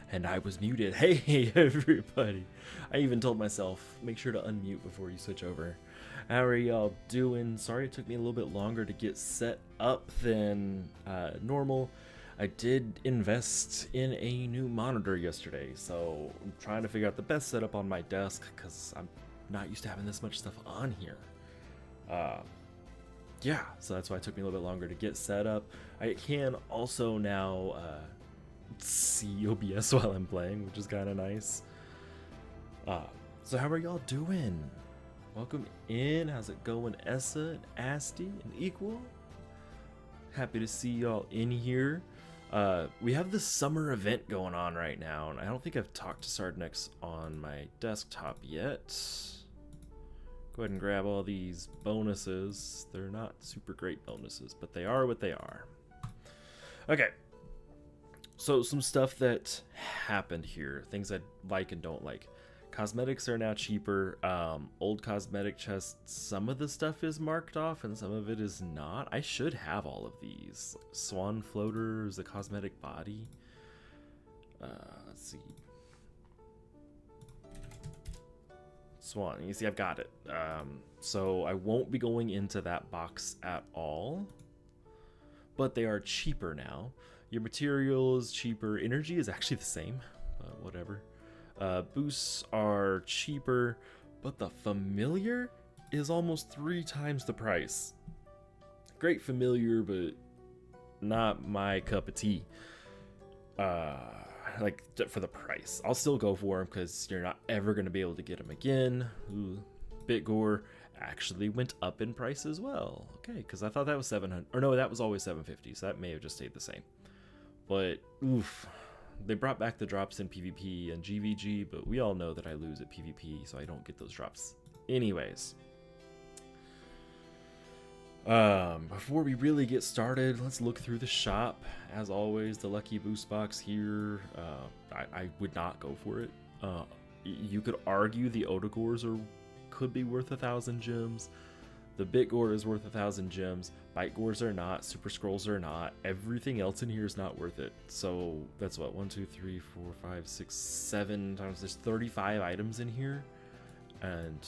And I was muted. Hey, everybody. I even told myself, make sure to unmute before you switch over. How are y'all doing? Sorry it took me a little bit longer to get set up than normal. I did invest in a new monitor yesterday, so I'm trying to figure out the best setup on my desk because I'm not used to having this much stuff on here. Yeah, so that's why it took me a little bit longer to get set up. I can also now see OBS while I'm playing, which is kind of nice. So how are y'all doing? Welcome in. How's it going, Essa and Asti and Equal? Happy to see y'all in here. We have the summer event going on right now, and I don't think I've talked to Sardnex on my desktop yet. Go ahead and grab all these bonuses. They're not super great bonuses, but they are what they are. Okay. So some stuff that happened here, things I like and don't like. Cosmetics are now cheaper. Old cosmetic chests, some of the stuff is marked off and some of it is not. I should have all of these. Swan floaters, the cosmetic body. Let's see. Swan, you see I've got it. So I won't be going into that box at all, but they are cheaper now. Your material is cheaper. Energy is actually the same, but whatever. Boosts are cheaper, but the familiar is almost 3 times the price. Great familiar, but not my cup of tea. Like for the price, I'll still go for them because you're not ever going to be able to get them again. Ooh, Bitgore actually went up in price as well. Okay, because I thought that was 700, or no, that was always 750, so that may have just stayed the same. But oof, they brought back the drops in PvP and GVG, but we all know that I lose at PvP, so I don't get those drops anyways. Before we really get started, let's look through the shop. As always, the lucky boost box here, I would not go for it. You could argue the Odagores could be worth 1,000 gems. The Bitgore is worth 1,000 gems. Bitegores are not. Super Scrolls are not. Everything else in here is not worth it. So that's what, 1, 2, 3, 4, 5, 6, 7 times. There's 35 items in here, and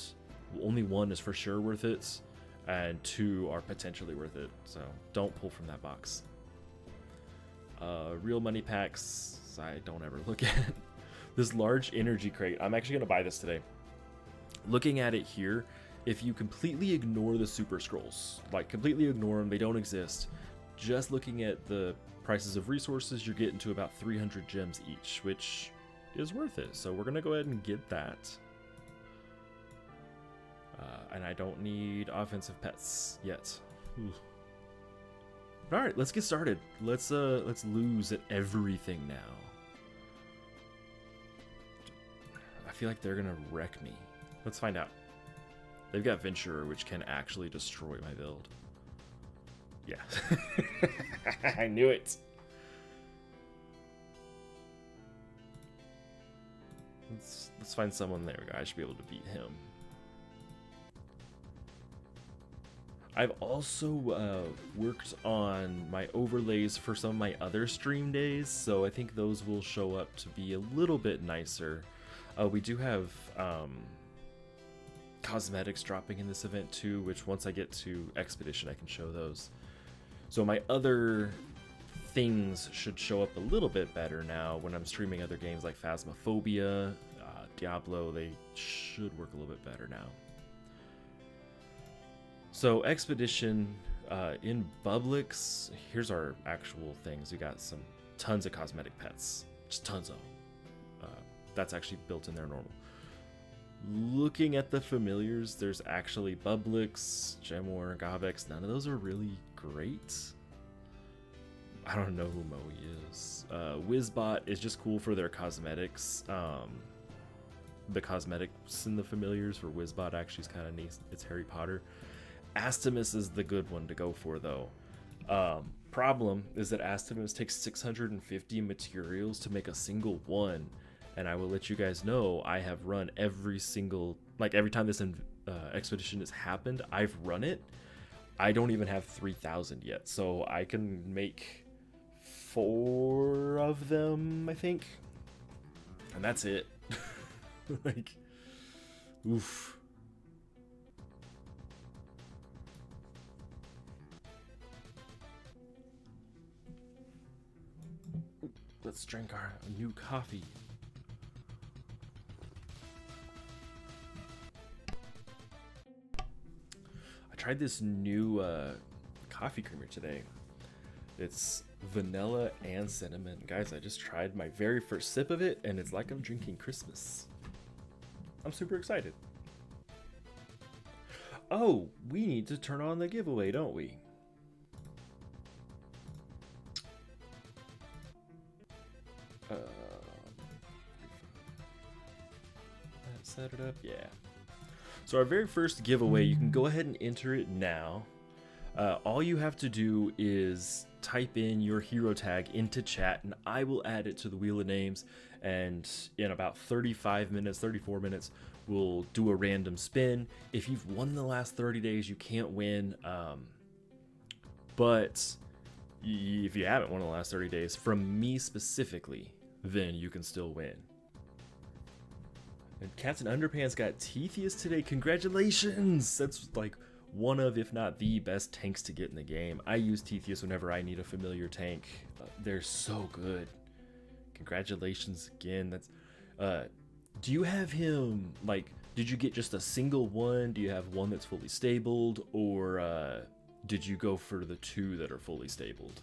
only 1 is for sure worth it, and 2 are potentially worth it. So don't pull from that box. Real money packs, I don't ever look at. This large energy crate, I'm actually going to buy this today. Looking at it here, if you completely ignore the super scrolls, like completely ignore them, they don't exist, just looking at the prices of resources, you're getting to about 300 gems each, which is worth it. So we're going to go ahead and get that. And I don't need offensive pets yet. Ooh. All right, let's get started. Let's lose at everything now. I feel like they're gonna wreck me. Let's find out. They've got Venturer, which can actually destroy my build. Yeah, I knew it. Let's find someone there. I should be able to beat him. I've also worked on my overlays for some of my other stream days, so I think those will show up to be a little bit nicer. We do have cosmetics dropping in this event too, which once I get to Expedition I can show those. So my other things should show up a little bit better now when I'm streaming other games like Phasmophobia, Diablo. They should work a little bit better now. So Expedition, in Publix, here's our actual things. We got tons of cosmetic pets, just tons of them. That's actually built in there normal. Looking at the familiars, there's actually Publix, Gemor, Gobex. None of those are really great. I don't know who Moe is. Wizbot is just cool for their cosmetics. The cosmetics in the familiars for Wizbot actually is kind of neat. It's Harry Potter. Astimus is the good one to go for, though. Problem is that Astimus takes 650 materials to make a single one, and I will let you guys know I have run every single, like every time this expedition has happened, I've run it. I don't even have 3,000 yet, so I can make 4 of them, I think. And that's it. Like, oof. Let's drink our new coffee. I tried this new coffee creamer today. It's vanilla and cinnamon. Guys, I just tried my very first sip of it, and it's like I'm drinking Christmas. I'm super excited. Oh, we need to turn on the giveaway, don't we? Set it up, yeah. So our very first giveaway, you can go ahead and enter it now. All you have to do is type in your hero tag into chat, and I will add it to the wheel of names. And in about 34 minutes, we'll do a random spin. If you've won the last 30 days, you can't win. But if you haven't won the last 30 days, from me specifically, then you can still win. And Captain Underpants got Teethius today. Congratulations! That's like one of, if not the best tanks to get in the game. I use Teethius whenever I need a familiar tank. They're so good. Congratulations again. That's do you have him, like, did you get just a single one? Do you have one that's fully stabled, or did you go for the two that are fully stabled?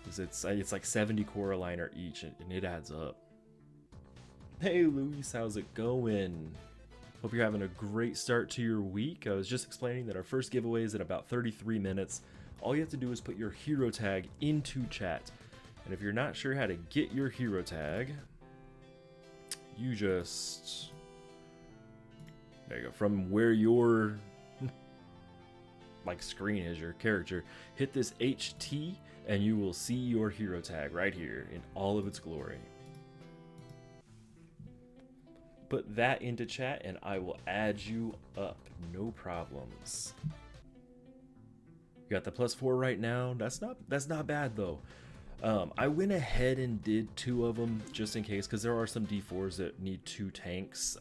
Because it's like 70 Coraliner each, and it adds up. Hey Luis, how's it going? Hope you're having a great start to your week. I was just explaining that our first giveaway is in about 33 minutes. All you have to do is put your hero tag into chat. And if you're not sure how to get your hero tag, you just... there you go. From where your like screen is, your character, hit this HT and you will see your hero tag right here in all of its glory. Put that into chat and I will add you up. No problems. You got the +4 right now. That's not bad though. I went ahead and did 2 of them just in case, because there are some D4s that need 2 tanks.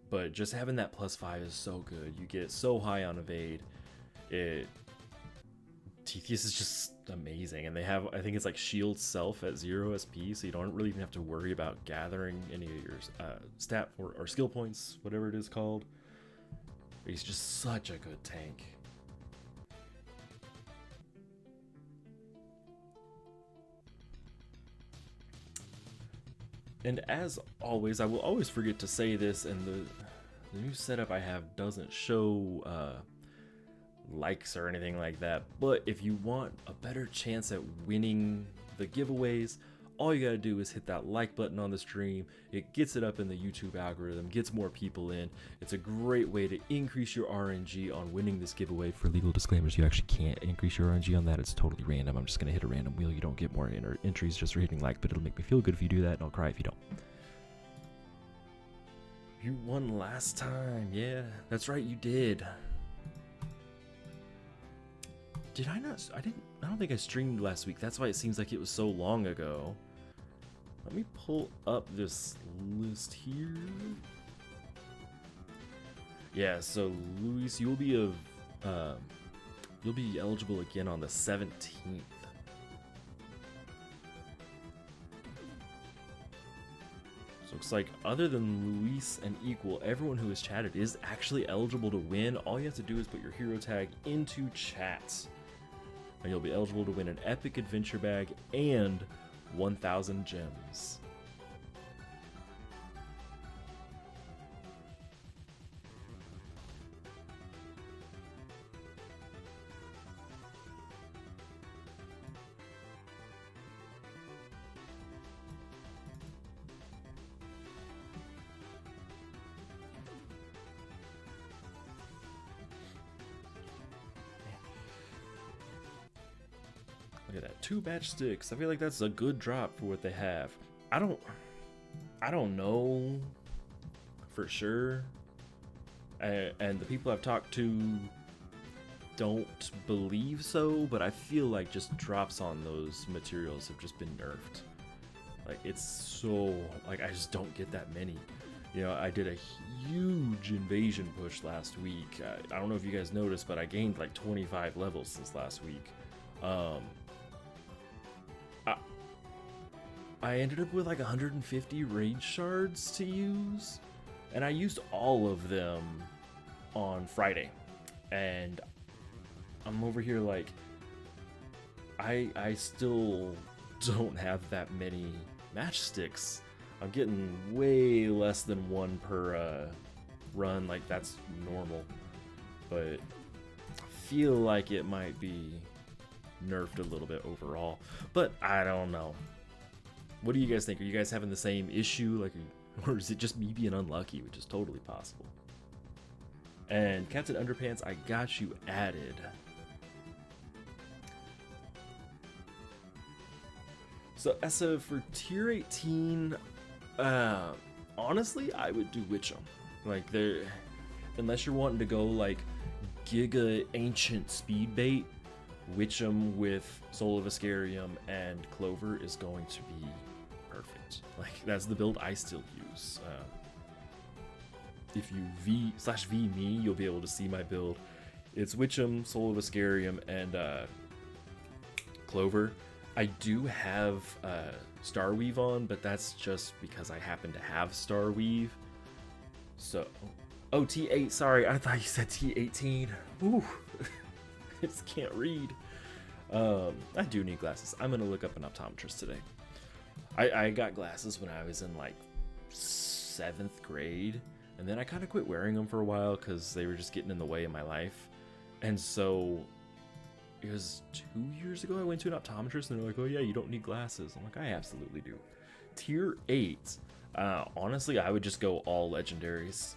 But just having that +5 is so good. You get so high on evade. Teethius is just amazing, and they have, I think it's like shield self at 0 SP, so you don't really even have to worry about gathering any of your stat or skill points, whatever it is called. He's just such a good tank. And as always, I will always forget to say this, and the new setup I have doesn't show likes or anything like that, but if you want a better chance at winning the giveaways, all you gotta do is hit that like button on the stream. It gets it up in the YouTube algorithm, gets more people in. It's a great way to increase your RNG on winning this giveaway. For legal disclaimers, you actually can't increase your RNG on that. It's totally random. I'm just gonna hit a random wheel. You don't get more entries just for hitting like, but it'll make me feel good if you do that, and I'll cry if you don't. You won last time. Yeah, that's right, you did. Did I not? I don't think I streamed last week. That's why it seems like it was so long ago. Let me pull up this list here. Yeah, so Luis, you'll be eligible again on the 17th. So looks like other than Luis and Equal, everyone who has chatted is actually eligible to win. All you have to do is put your hero tag into chat, and you'll be eligible to win an epic adventure bag and 1,000 gems. Look at that, 2 matchsticks. I feel like that's a good drop for what they have. I don't know for sure. And the people I've talked to don't believe so, but I feel like just drops on those materials have just been nerfed. Like, it's so, like, I just don't get that many. You know, I did a huge invasion push last week. I don't know if you guys noticed, but I gained like 25 levels since last week. I ended up with like 150 rage shards to use, and I used all of them on Friday. And I'm over here like, I still don't have that many matchsticks. I'm getting way less than one per run, like that's normal. But I feel like it might be nerfed a little bit overall, but I don't know. What do you guys think? Are you guys having the same issue, like, or is it just me being unlucky, which is totally possible? And Captain Underpants, I got you added. So as of for tier 18, honestly, I would do Witch'em. Like, there, unless you're wanting to go like Giga Ancient Speed Bait, Witch'em with Soul of Ascarium and Clover is going to be perfect. Like, that's the build I still use. If you V/V me, you'll be able to see my build. It's Witch'em, Soul of Ascarium, and Clover. I do have Starweave on, but that's just because I happen to have Starweave. So, oh, T8, sorry, I thought you said T18. Ooh, I just can't read. I do need glasses. I'm gonna look up an optometrist today. I got glasses when I was in like 7th grade, and then I kind of quit wearing them for a while because they were just getting in the way of my life. And so it was 2 years ago I went to an optometrist, and they're like, oh yeah, you don't need glasses. I'm like, I absolutely do. Tier 8, honestly, I would just go all legendaries.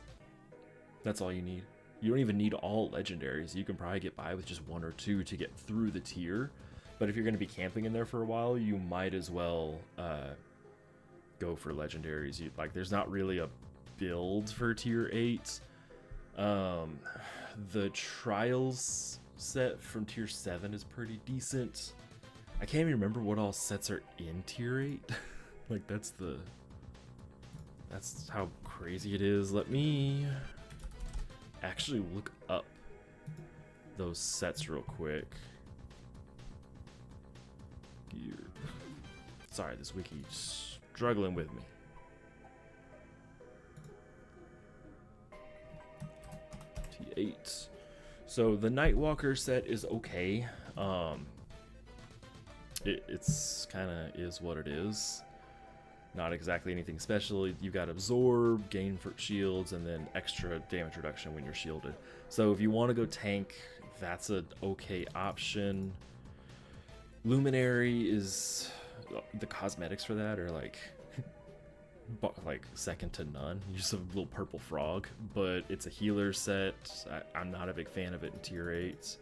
That's all you need. You don't even need all legendaries. You can probably get by with just 1 or 2 to get through the tier. But if you're going to be camping in there for a while, you might as well go for legendaries. Like, there's not really a build for tier 8. The Trials set from tier 7 is pretty decent. I can't even remember what all sets are in tier 8. Like, that's how crazy it is. Let me actually look up those sets real quick. Gear. Sorry, this wiki's struggling with me. T8. So the Nightwalker set is okay. It's kind of is what it is. Not exactly anything special. You got Absorb, gain for shields, and then extra damage reduction when you're shielded. So if you want to go tank, that's an okay option. Luminary is, the cosmetics for that are like second to none. You just have a little purple frog, but it's a healer set. I'm not a big fan of it in tier 8.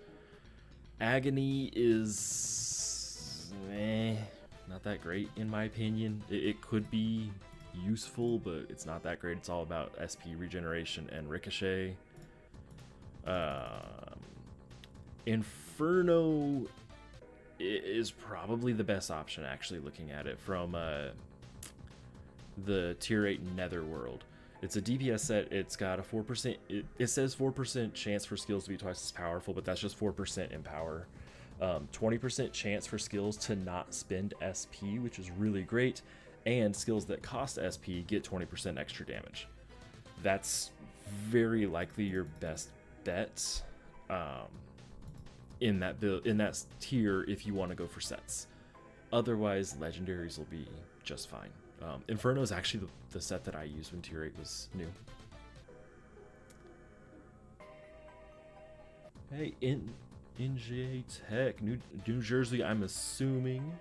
Agony is not that great in my opinion. It could be useful, but it's not that great. It's all about SP regeneration and ricochet. Inferno is probably the best option, actually, looking at it from the tier 8 Netherworld. It's a DPS set. It's got a 4%, it says 4% chance for skills to be twice as powerful, but that's just 4% in power. 20% chance for skills to not spend SP, which is really great, and skills that cost SP get 20% extra damage. That's very likely your best bet in that build, in that tier, if you want to go for sets. Otherwise, legendaries will be just fine. Inferno is actually the set that I used when tier 8 was new. Hey, NJ Tech, New Jersey, I'm assuming.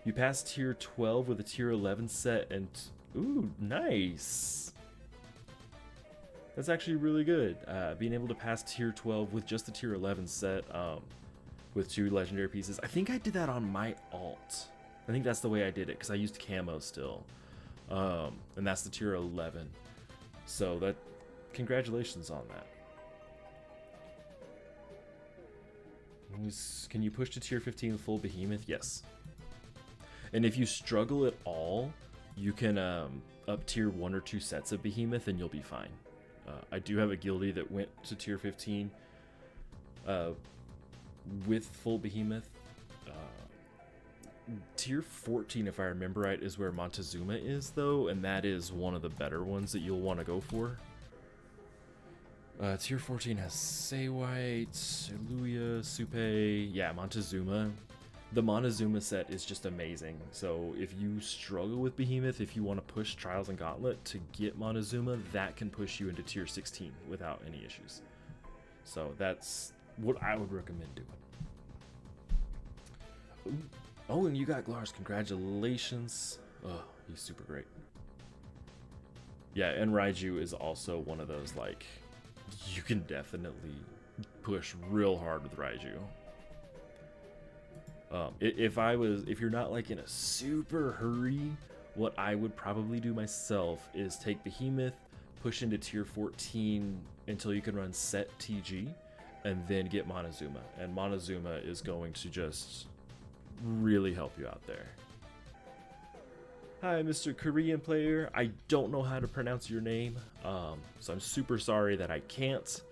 You passed tier 12 with a tier 11 set, and ooh, nice. That's actually really good. Being able to pass tier 12 with just the tier 11 set, with 2 legendary pieces. I think I did that on my alt. I think that's the way I did it, because I used camo still. And that's the tier 11. So that, congratulations on that. Can you push to tier 15 full behemoth? Yes. And if you struggle at all, you can up tier 1 or 2 sets of Behemoth and you'll be fine. I do have a guildie that went to tier 15 with full Behemoth. Tier 14, if I remember right, is where Montezuma is, though, and that is one of the better ones that you'll want to go for. Tier 14 has Saywhite, Eluia, Supe, yeah, Montezuma. The Montezuma set is just amazing, so if you struggle with Behemoth, if you want to push Trials and Gauntlet to get Montezuma, that can push you into tier 16 without any issues. So that's what I would recommend doing. Ooh. Oh, and you got Glars. Congratulations. Oh, he's super great. Yeah, and Raiju is also one of those, like, you can definitely push real hard with Raiju. If you're not like in a super hurry, what I would probably do myself is take Behemoth, push into tier 14 until you can run set TG, and then get Montezuma. And Montezuma is going to just really help you out there. Hi, Mr. Korean player. I don't know how to pronounce your name, so I'm super sorry that I can't.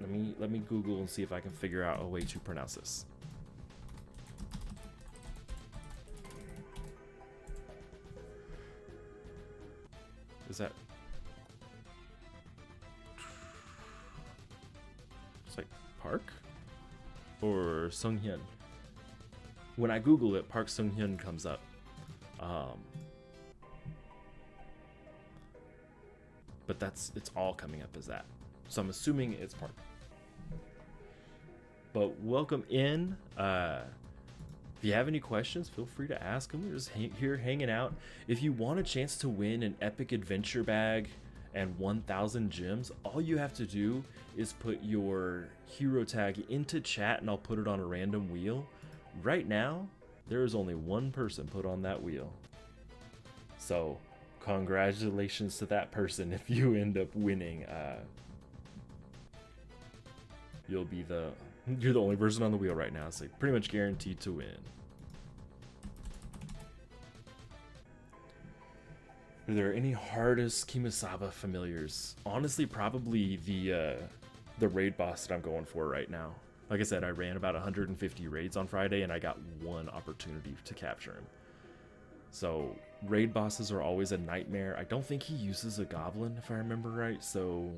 Let me Google and see if I can figure out a way to pronounce this. Is that? It's like Park or Sunghyun. When I Google it, Park Sunghyun comes up. But it's all coming up as that. So I'm assuming it's Park. But welcome in. If you have any questions, feel free to ask them. We're just here hanging out. If you want a chance to win an epic adventure bag and 1,000 gems, all you have to do is put your hero tag into chat and I'll put it on a random wheel. Right now, there is only one person put on that wheel. So congratulations to that person if you end up winning. You're the only person on the wheel right now, so pretty much guaranteed to win. Are there any hardest Kimisaba familiars? Honestly, probably the raid boss that I'm going for right now. Like I said, I ran about 150 raids on Friday and I got one opportunity to capture him. So raid bosses are always a nightmare. I don't think he uses a goblin if I remember right, so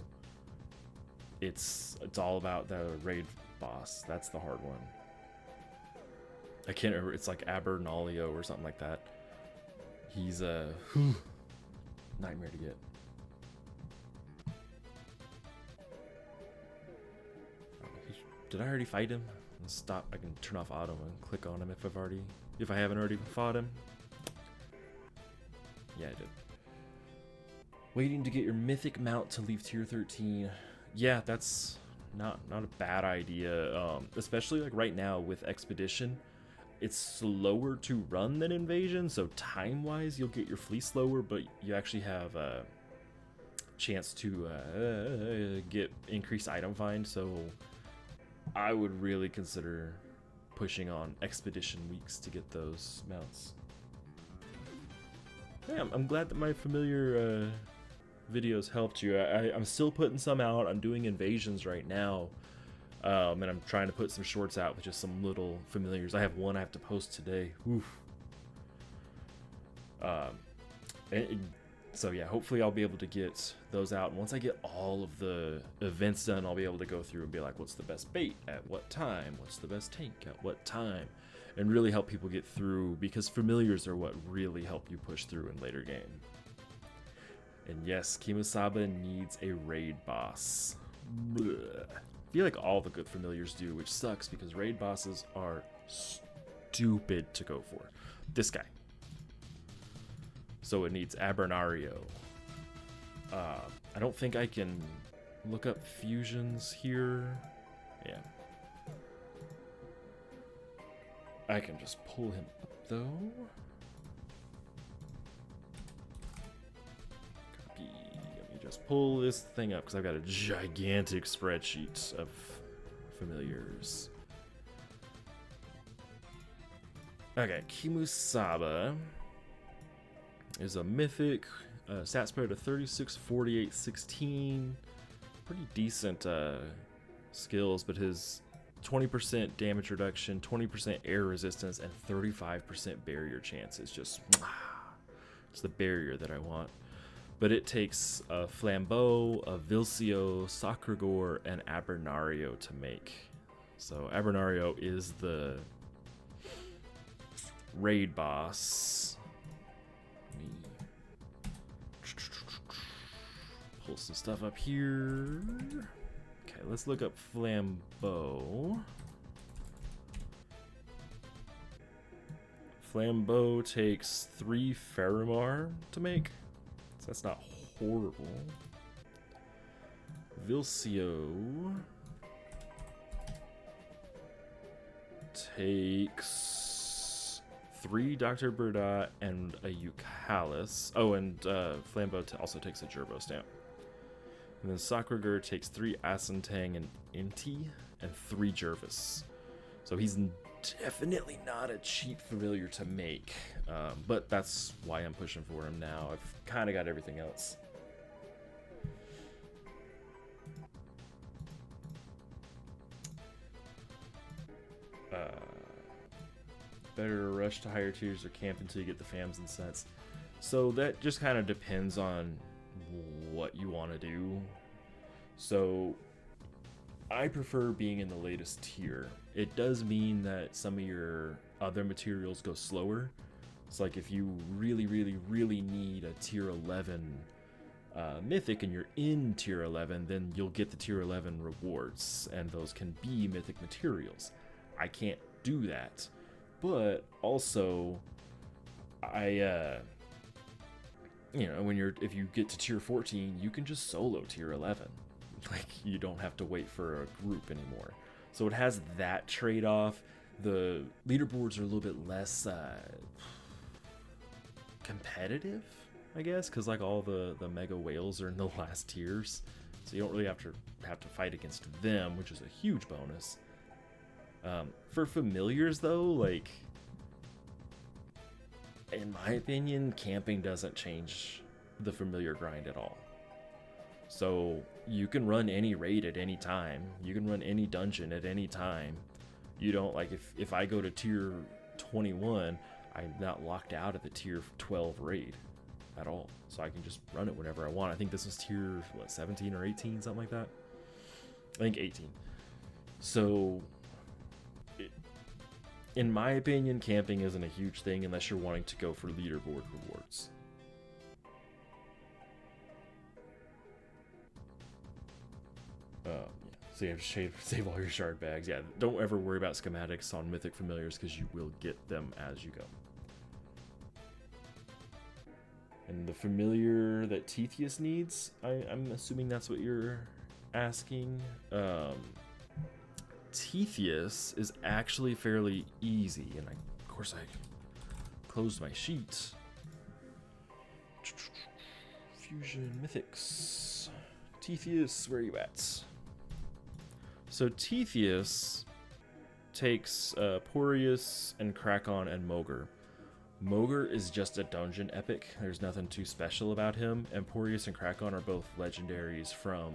it's all about the raid boss. That's the hard one. I can't remember. It's like Abernalio or something like that. He's a nightmare to get. Did I already fight him? Let's stop. I can turn off auto and click on him if I haven't already fought him. Yeah, I did. Waiting to get your mythic mount to leave tier 13. Yeah, that's not a bad idea. Especially like right now with Expedition, it's slower to run than Invasion, so time-wise you'll get your fleet slower, but you actually have a chance to get increased item find. So I would really consider pushing on Expedition weeks to get those mounts. Yeah, I'm glad that my familiar videos helped you. I'm still putting some out. I'm doing invasions right now, and I'm trying to put some shorts out with just some little familiars. I have one I have to post today. Oof. So yeah, hopefully I'll be able to get those out. And once I get all of the events done, I'll be able to go through and be like, what's the best bait at what time? What's the best tank at what time? And really help people get through, because familiars are what really help you push through in later game. And yes, Kimisaba needs a raid boss. Blech. I feel like all the good familiars do, which sucks because raid bosses are stupid to go for. This guy. So it needs Abernario. I don't think I can look up fusions here. Yeah. I can just pull him up though. Copy. Let me just pull this thing up because I've got a gigantic spreadsheet of familiars. Okay, Kimusaba is a mythic, stat spread of 36, 48, 16. Pretty decent skills, but his 20% damage reduction, 20% air resistance, and 35% barrier chance is just, it's the barrier that I want. But it takes a Flambeau, a Vilcio, Sacragor, and Abernario to make. So Abernario is the raid boss. Let me pull some stuff up here. Okay, let's look up Flambeau. Flambeau takes 3 Ferrimar to make, so that's not horrible. Vilcio takes 3 Dr. Burdot and a Eucalyptus. Oh, and Flambeau also takes a Gerbo stamp. And then Sacragor takes 3 Asantang and Inti and 3 Jervis. So he's definitely not a cheap familiar to make, but that's why I'm pushing for him now. I've kind of got everything else. Better rush to higher tiers or camp until you get the fams and sets. So that just kind of depends on what you want to do. So I prefer being in the latest tier. It does mean that some of your other materials go slower. It's like if you really need a tier 11 mythic and you're in tier 11, then you'll get the tier 11 rewards, and those can be mythic materials. I can't do that, but also you know, if you get to tier 14, you can just solo tier 11. Like, you don't have to wait for a group anymore. So it has that trade-off. The leaderboards are a little bit less competitive, I guess, because like all the mega whales are in the last tiers, so you don't really have to fight against them, which is a huge bonus. For familiars though, like, in my opinion, camping doesn't change the familiar grind at all. So you can run any raid at any time. You can run any dungeon at any time. You don't, like, if I go to tier 21, I'm not locked out at the tier 12 raid at all. So I can just run it whenever I want. I think this is tier, what, 17 or 18, something like that? I think 18. So, in my opinion, camping isn't a huge thing unless you're wanting to go for leaderboard rewards. Yeah. So you have to save all your shard bags. Yeah, don't ever worry about schematics on mythic familiars because you will get them as you go. And the familiar that Tithius needs, I'm assuming that's what you're asking. Tithius is actually fairly easy, and of course I closed my sheet. Fusion Mythics. Tithius, where are you at? So Tithius takes Poreus and Krakon and Mogre. Mogre is just a dungeon epic. There's nothing too special about him, and Poreus and Krakon are both legendaries from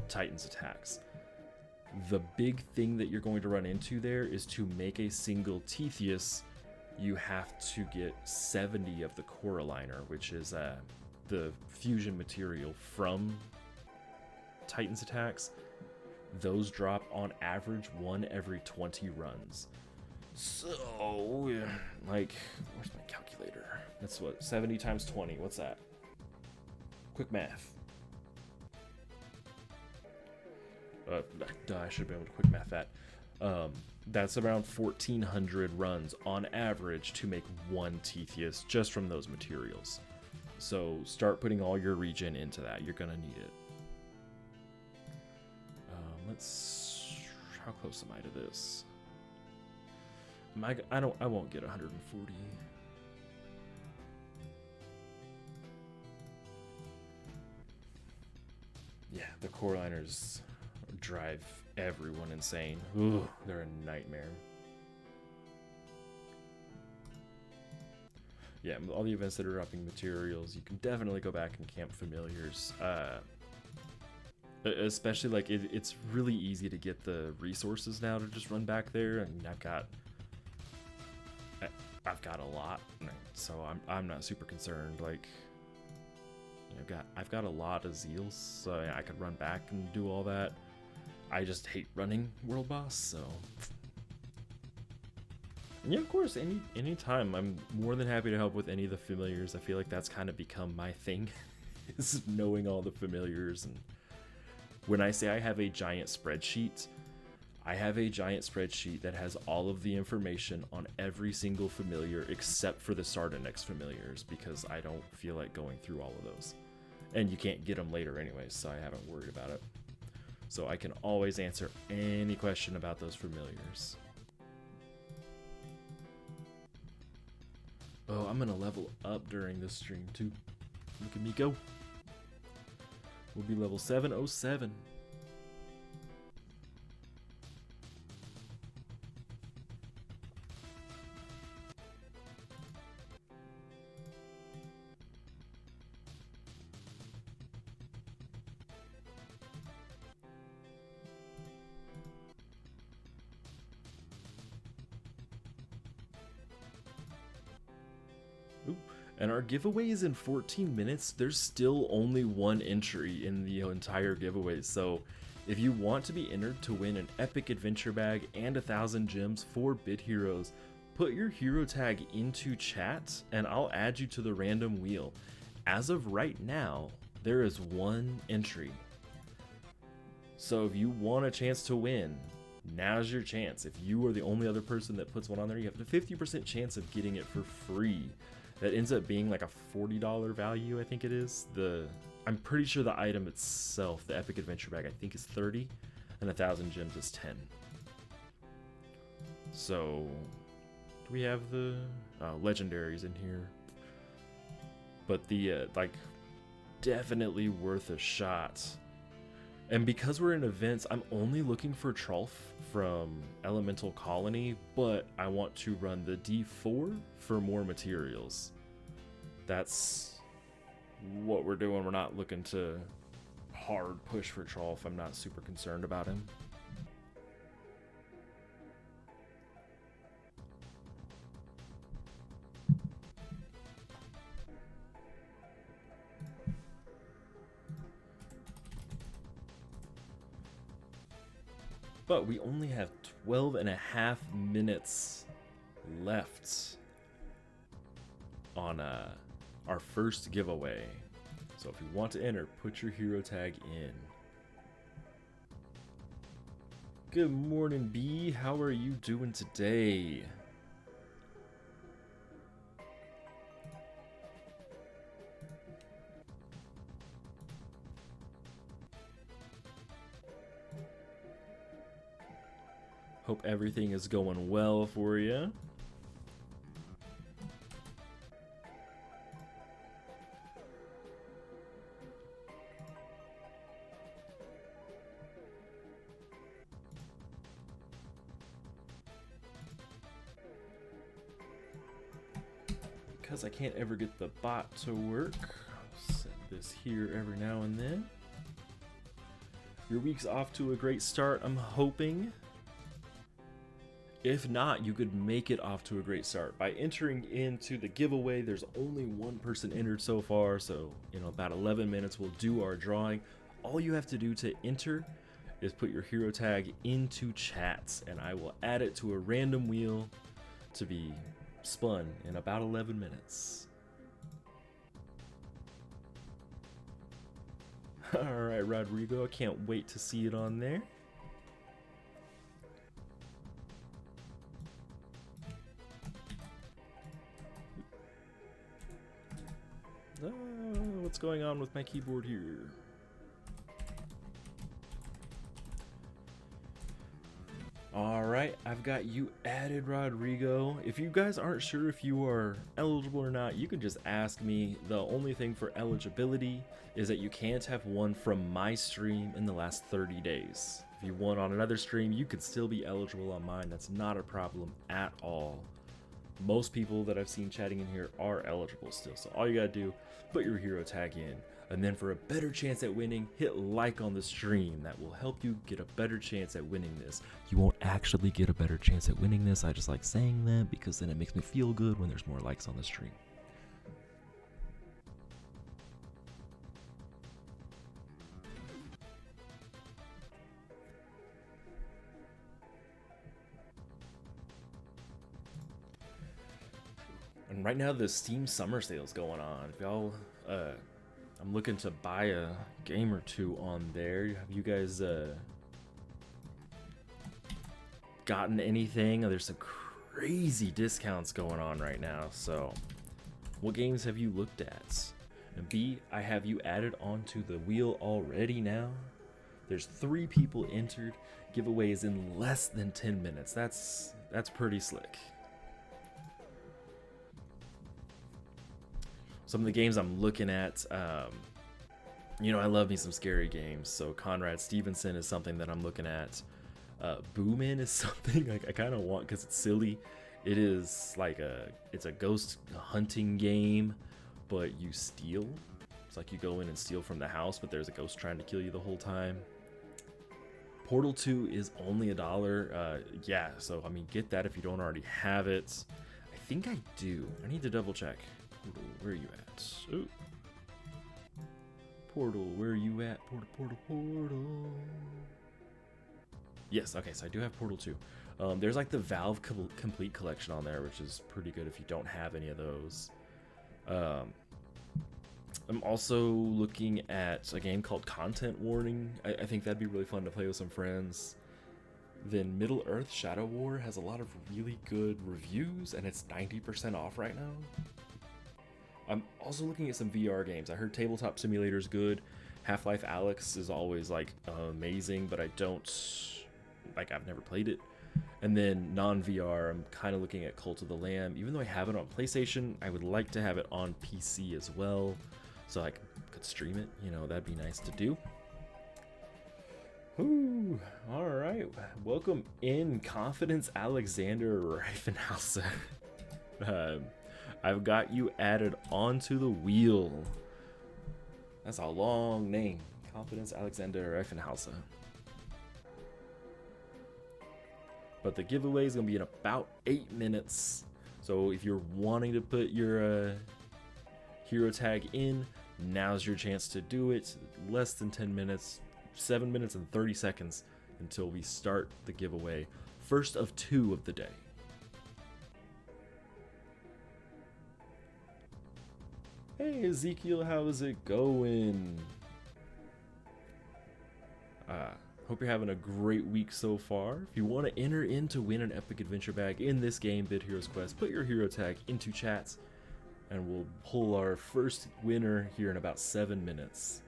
Titan's attacks. The big thing that you're going to run into there is to make a single Tithius, you have to get 70 of the Coraliner, which is the fusion material from Titan's attacks. Those drop on average 1 every 20 runs. So, like, where's my calculator? That's what, 70 times 20, what's that? Quick math. I should be able to quick math that. That's around 1,400 runs on average to make 1 Tithius just from those materials. So start putting all your regen into that. You're gonna need it. How close am I to this? I won't get 140. Yeah, the Coreliners drive everyone insane. Ooh, they're a nightmare. yeah, all the events that are dropping materials, you can definitely go back and camp familiars. Especially like it's really easy to get the resources now to just run back there. I mean, I've got a lot, so I'm not super concerned. Like, I've got a lot of zeals, so I could run back and do all that. I just hate running world boss, so. And yeah, of course, anytime I'm more than happy to help with any of the familiars. I feel like that's kind of become my thing, is knowing all the familiars. And when I say I have a giant spreadsheet, I have a giant spreadsheet that has all of the information on every single familiar except for the Sardanex familiars, because I don't feel like going through all of those. And you can't get them later anyways, so I haven't worried about it. So I can always answer any question about those familiars. Oh, I'm gonna level up during this stream too. Look at me go. We'll be level 707. And our giveaway is in 14 minutes. There's still only one entry in the entire giveaway. So if you want to be entered to win an epic adventure bag and 1,000 gems for Bit Heroes, put your hero tag into chat and I'll add you to the random wheel. As of right now, there is one entry. So if you want a chance to win, now's your chance. If you are the only other person that puts one on there, you have a 50% chance of getting it for free. That ends up being like a $40 value, I think it is. I'm pretty sure the item itself, the Epic Adventure Bag, I think is 30, and 1,000 gems is 10. So, do we have the legendaries in here? But the like, definitely worth a shot. And because we're in events, I'm only looking for Trolf from Elemental Colony, but I want to run the D4 for more materials. That's what we're doing. We're not looking to hard push for Trolf. I'm not super concerned about him. But we only have 12.5 minutes left on our first giveaway. So if you want to enter, put your hero tag in. Good morning, B. How are you doing today? Hope everything is going well for you. Because I can't ever get the bot to work, I'll set this here every now and then. Your week's off to a great start, I'm hoping. If not, you could make it off to a great start by entering into the giveaway. There's only one person entered so far, so in about 11 minutes we'll do our drawing. All you have to do to enter is put your hero tag into chats, and I will add it to a random wheel to be spun in about 11 minutes. Alright, Rodrigo, I can't wait to see it on there. What's going on with my keyboard here? Alright, I've got you added, Rodrigo. If you guys aren't sure if you are eligible or not, you can just ask me. The only thing for eligibility is that you can't have won from my stream in the last 30 days. If you won on another stream, you could still be eligible on mine. That's not a problem at all. Most people that I've seen chatting in here are eligible still, so all you gotta do, put your hero tag in, and then for a better chance at winning, hit like on the stream. That will help you get a better chance at winning this. You won't actually get a better chance at winning this, I just like saying that because then it makes me feel good when there's more likes on the stream. And right now the Steam Summer Sale is going on. If y'all, I'm looking to buy a game or two on there. Have you guys gotten anything? There's some crazy discounts going on right now. So, what games have you looked at? And B, I have you added onto the wheel already now. There's 3 people entered. Giveaway is in less than 10 minutes. That's pretty slick. Some of the games I'm looking at, you know, I love me some scary games. So Conrad Stevenson is something that I'm looking at. Boomin is something I kind of want because it's silly. It is like it's a ghost hunting game, but you steal. It's like you go in and steal from the house, but there's a ghost trying to kill you the whole time. Portal 2 is only $1. Yeah, so I mean, get that if you don't already have it. I think I do. I need to double check. Portal, where are you at? Ooh. Portal, where are you at? Portal. Yes, okay, so I do have Portal 2. There's like the Valve Complete Collection on there, which is pretty good if you don't have any of those. I'm also looking at a game called Content Warning. I think that'd be really fun to play with some friends. Then Middle Earth Shadow War has a lot of really good reviews, and it's 90% off right now. I'm also looking at some VR games. I heard Tabletop Simulator is good. Half-Life Alyx is always like amazing, but I've never played it. And then non-VR, I'm kind of looking at Cult of the Lamb. Even though I have it on PlayStation, I would like to have it on PC as well, so I could stream it. You know, that'd be nice to do. Ooh, all right. Welcome in, Confidence Alexander Reifenhauser. I've got you added onto the wheel. That's a long name. Confidence Alexander Reifenhauser. But the giveaway is going to be in about 8 minutes. So if you're wanting to put your hero tag in, now's your chance to do it. Less than 10 minutes, 7 minutes and 30 seconds until we start the giveaway. First of 2 of the day. Hey Ezekiel, how's it going? Hope you're having a great week so far. If you want to enter in to win an epic adventure bag in this game, Bid Heroes Quest, put your hero tag into chats, and we'll pull our first winner here in about 7 minutes.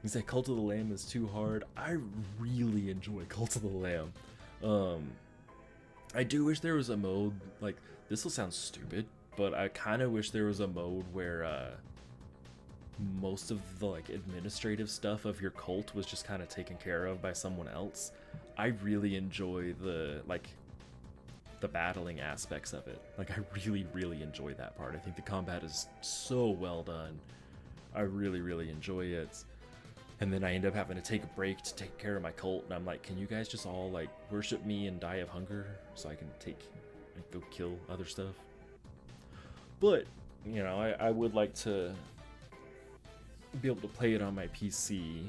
You say Cult of the Lamb is too hard. I really enjoy Cult of the Lamb. I do wish there was a mode, like, this will sound stupid, but I kind of wish there was a mode where most of the like administrative stuff of your cult was just kind of taken care of by someone else. I really enjoy the battling aspects of it. Like, I really enjoy that part. I think the combat is so well done. I really enjoy it. And then I end up having to take a break to take care of my cult, and I'm like, can you guys just all like worship me and die of hunger so I can go kill other stuff? But, you know, I would like to be able to play it on my PC.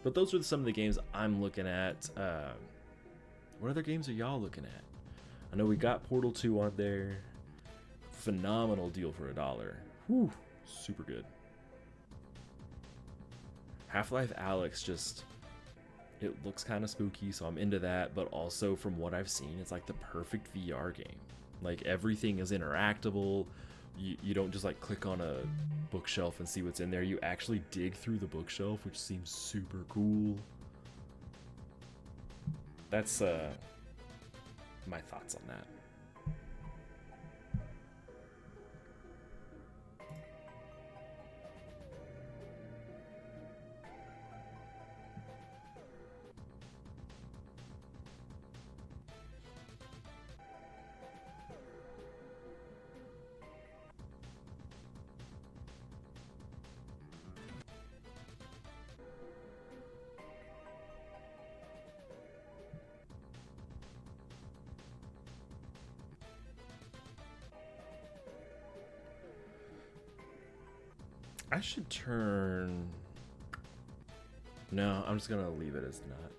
But those are some of the games I'm looking at. What other games are y'all looking at? I know we got Portal 2 on there. Phenomenal deal for $1. Whew, super good. Half-Life Alyx, just, it looks kind of spooky, so I'm into that. But also, from what I've seen, it's like the perfect VR game. Like, everything is interactable. You don't just like click on a bookshelf and see what's in there. You actually dig through the bookshelf, which seems super cool. That's my thoughts on that. I should turn... No, I'm just gonna leave it as not.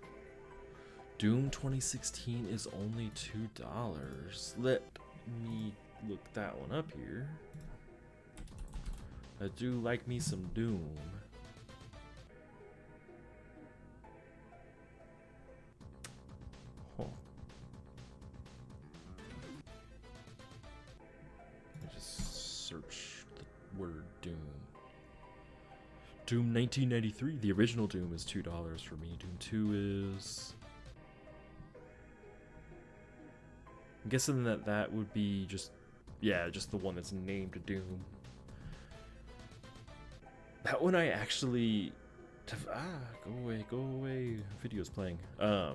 Doom 2016 is only $2. Let me look that one up here. I do like me some Doom. Huh. Let me just search the word Doom. Doom 1993. The original Doom is $2 for me. Doom 2 is... I'm guessing that would be just... Yeah, just the one that's named Doom. That one I actually... go away. Video's playing. I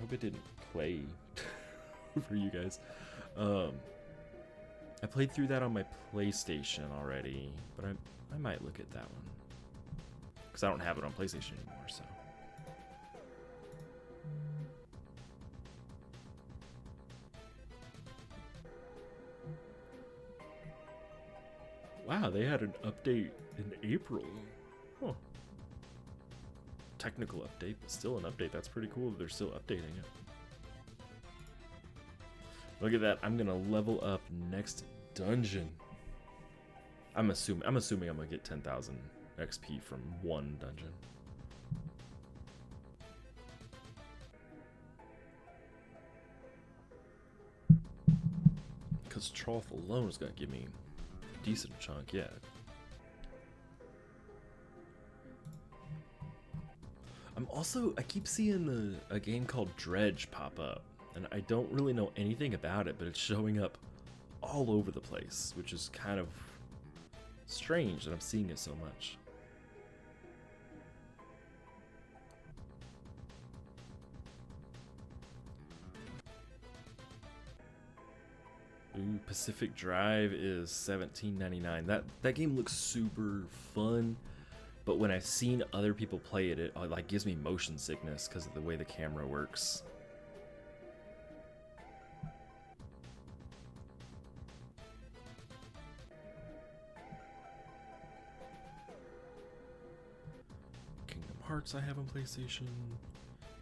hope it didn't play for you guys. I played through that on my PlayStation already, but I might look at that one. Because I don't have it on PlayStation anymore, so... Wow, they had an update in April. Huh. Technical update, but still an update. That's pretty cool that they're still updating it. Look at that. I'm gonna level up next dungeon. I'm assuming I'm gonna get 10,000 XP from one dungeon. Because Trough alone is gonna give me a decent chunk, yeah. I keep seeing a game called Dredge pop up, and I don't really know anything about it, but it's showing up all over the place, which is kind of strange that I'm seeing it so much. Ooh, Pacific Drive is $17.99. That game looks super fun, but when I've seen other people play it, it like gives me motion sickness because of the way the camera works. Kingdom Hearts I have on PlayStation.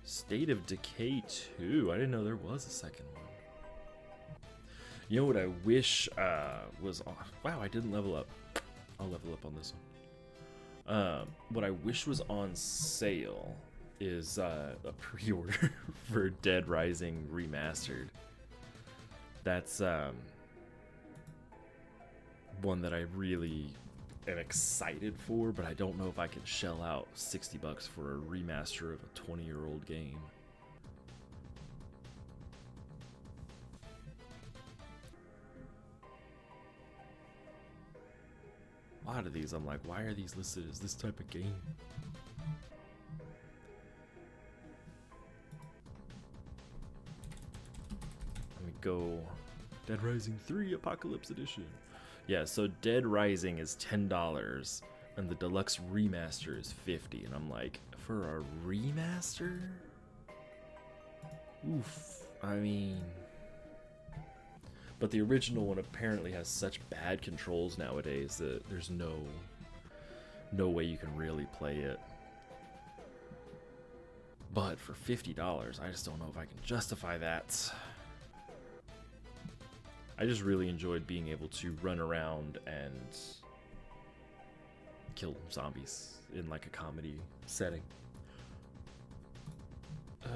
State of Decay 2. I didn't know there was a second one. You know what I wish was on... Wow, I didn't level up. I'll level up on this one. What I wish was on sale is a pre-order for Dead Rising Remastered. That's one that I really am excited for, but I don't know if I can shell out $60 for a remaster of a 20-year-old game. A lot of these, I'm like, why are these listed as this type of game? Let me go. Dead Rising 3 Apocalypse Edition. Yeah, so Dead Rising is $10, and the deluxe remaster is $50. And I'm like, for a remaster? Oof. I mean... But the original one apparently has such bad controls nowadays that there's no way you can really play it. But for $50, I just don't know if I can justify that. I just really enjoyed being able to run around and kill zombies in like a comedy setting.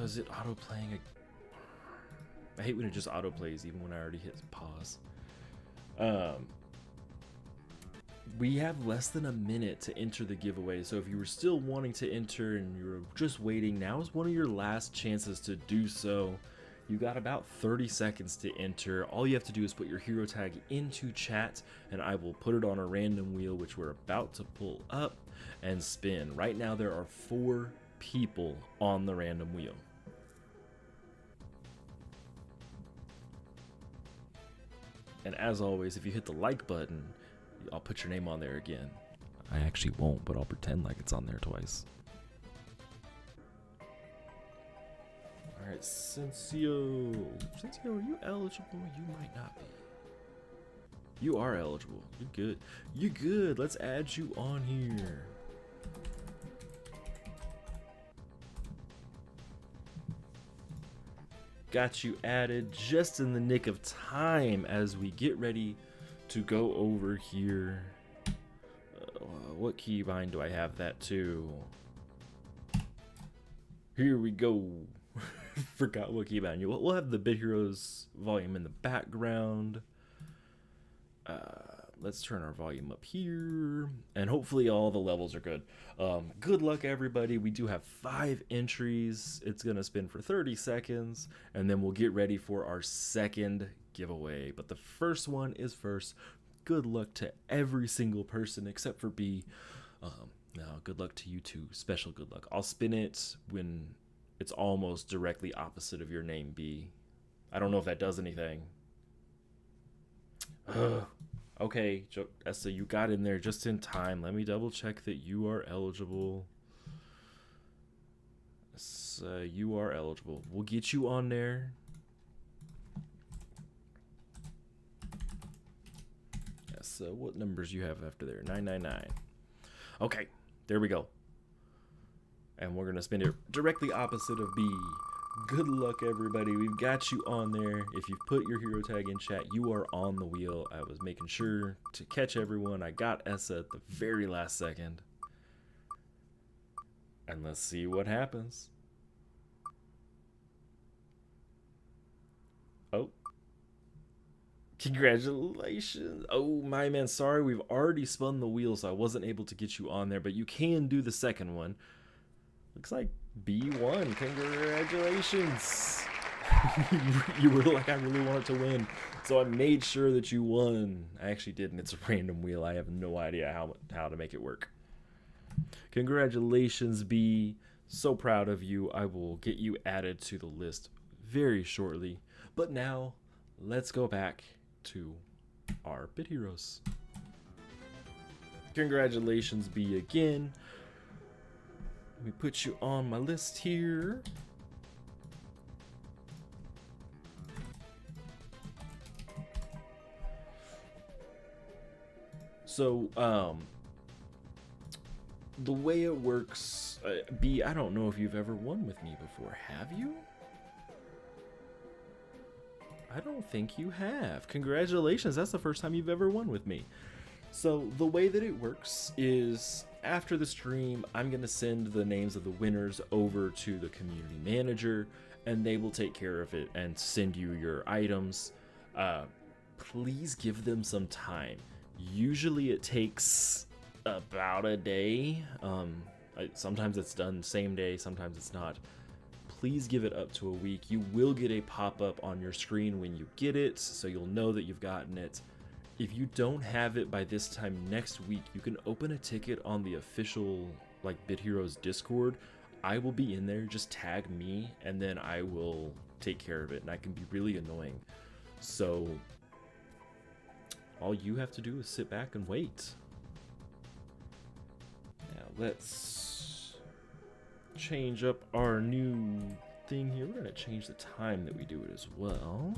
Is it auto-playing? I hate when it just auto-plays even when I already hit pause. We have less than a minute to enter the giveaway, so if you were still wanting to enter and you're just waiting, now is one of your last chances to do so. You got about 30 seconds to enter. All you have to do is put your hero tag into chat, and I will put it on a random wheel, which we're about to pull up and spin. Right now there are 4 people on the random wheel. And as always, if you hit the like button, I'll put your name on there again. I actually won't, but I'll pretend like it's on there twice. All right, Sensio. Sensio, are you eligible? You might not be. You are eligible. You're good. You're good. Let's add you on here. Got you added just in the nick of time as we get ready to go over here. What keybind do I have that to? Here we go. Forgot what keybind. We'll have the Bit Heroes volume in the background. Let's turn our volume up here, and hopefully all the levels are good. Good luck, everybody. We do have 5 entries. It's gonna spin for 30 seconds, and then we'll get ready for our second giveaway. But the first one is first. Good luck to every single person except for B. No, good luck to you too. Special good luck. I'll spin it when it's almost directly opposite of your name, B. I don't know if that does anything. Okay, Essa, you got in there just in time. Let me double check that you are eligible. So you are eligible. We'll get you on there. Yes, what numbers you have after there? 999. Okay, there we go. And we're gonna spin it directly opposite of B. Good luck, everybody. We've got you on there. If you've put your hero tag in chat, you are on the wheel. I was making sure to catch everyone. I got Essa at the very last second. And let's see what happens. Oh. Congratulations. Oh, my man. Sorry, we've already spun the wheel, so I wasn't able to get you on there. But you can do the second one. Looks like B1. Congratulations. You were like, I really wanted to win, so I made sure that you won. I actually didn't. It's a random wheel. I have no idea how to make it work. Congratulations, B. So proud of you. I will get you added to the list very shortly. But now, let's go back to our Bit Heroes. Congratulations, B, again. Let me put you on my list here. So, the way it works, B, I don't know if you've ever won with me before. Have you? I don't think you have. Congratulations, that's the first time you've ever won with me. So the way that it works is after the stream, I'm going to send the names of the winners over to the community manager, and they will take care of it and send you your items. Please give them some time. Usually it takes about a day. Sometimes it's done same day, sometimes it's not. Please give it up to a week. You will get a pop-up on your screen when you get it, so you'll know that you've gotten it. If you don't have it by this time next week, you can open a ticket on the official Bit Heroes Discord. I will be in there. Just tag me, and then I will take care of it. And I can be really annoying. So all you have to do is sit back and wait. Now let's change up our new thing here. We're gonna change the time that we do it as well.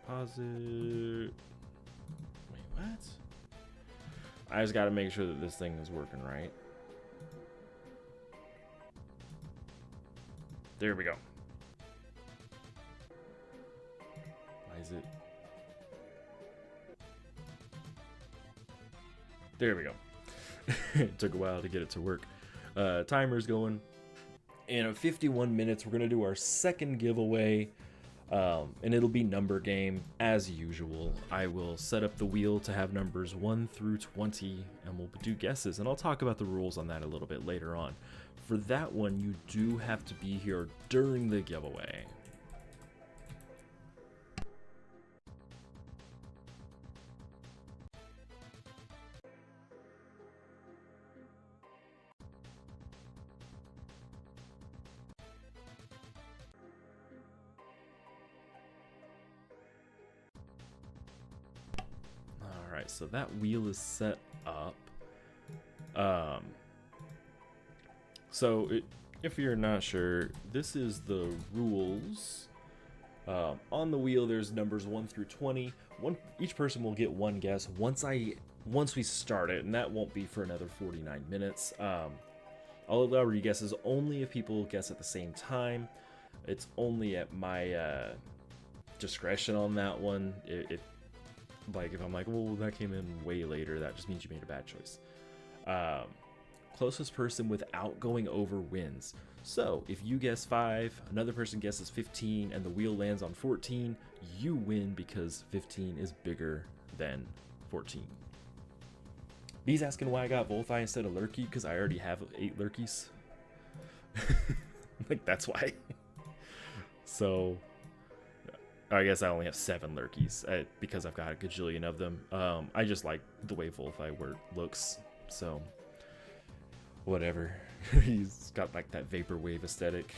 Pause it. Wait, what? I just gotta make sure that this thing is working right. There we go. Why is it? There we go. It took a while to get it to work. Timer's going. In 51 minutes, we're gonna do our second giveaway. And it'll be number game as usual. I will set up the wheel to have numbers 1 through 20, and we'll do guesses, and I'll talk about the rules on that a little bit later on. For that one, you do have to be here during the giveaway. Alright, so that wheel is set up. So if you're not sure, this is the rules. On the wheel, there's numbers 1 through 20. Each person will get one guess once we start it, and that won't be for another 49 minutes. I'll allow re-guesses only if people guess at the same time. It's only at my discretion on that one. If I'm like, well, that came in way later, that just means you made a bad choice. Closest person without going over wins. So if you guess 5, another person guesses 15, and the wheel lands on 14, you win because 15 is bigger than 14. B's asking why I got Volthi instead of Lurky, because I already have 8 Lurkies. Like, that's why. So, I guess I only have 7 Lurkies, because I've got a gajillion of them. I just like the way Volthi looks, so whatever. He's got like that vaporwave aesthetic.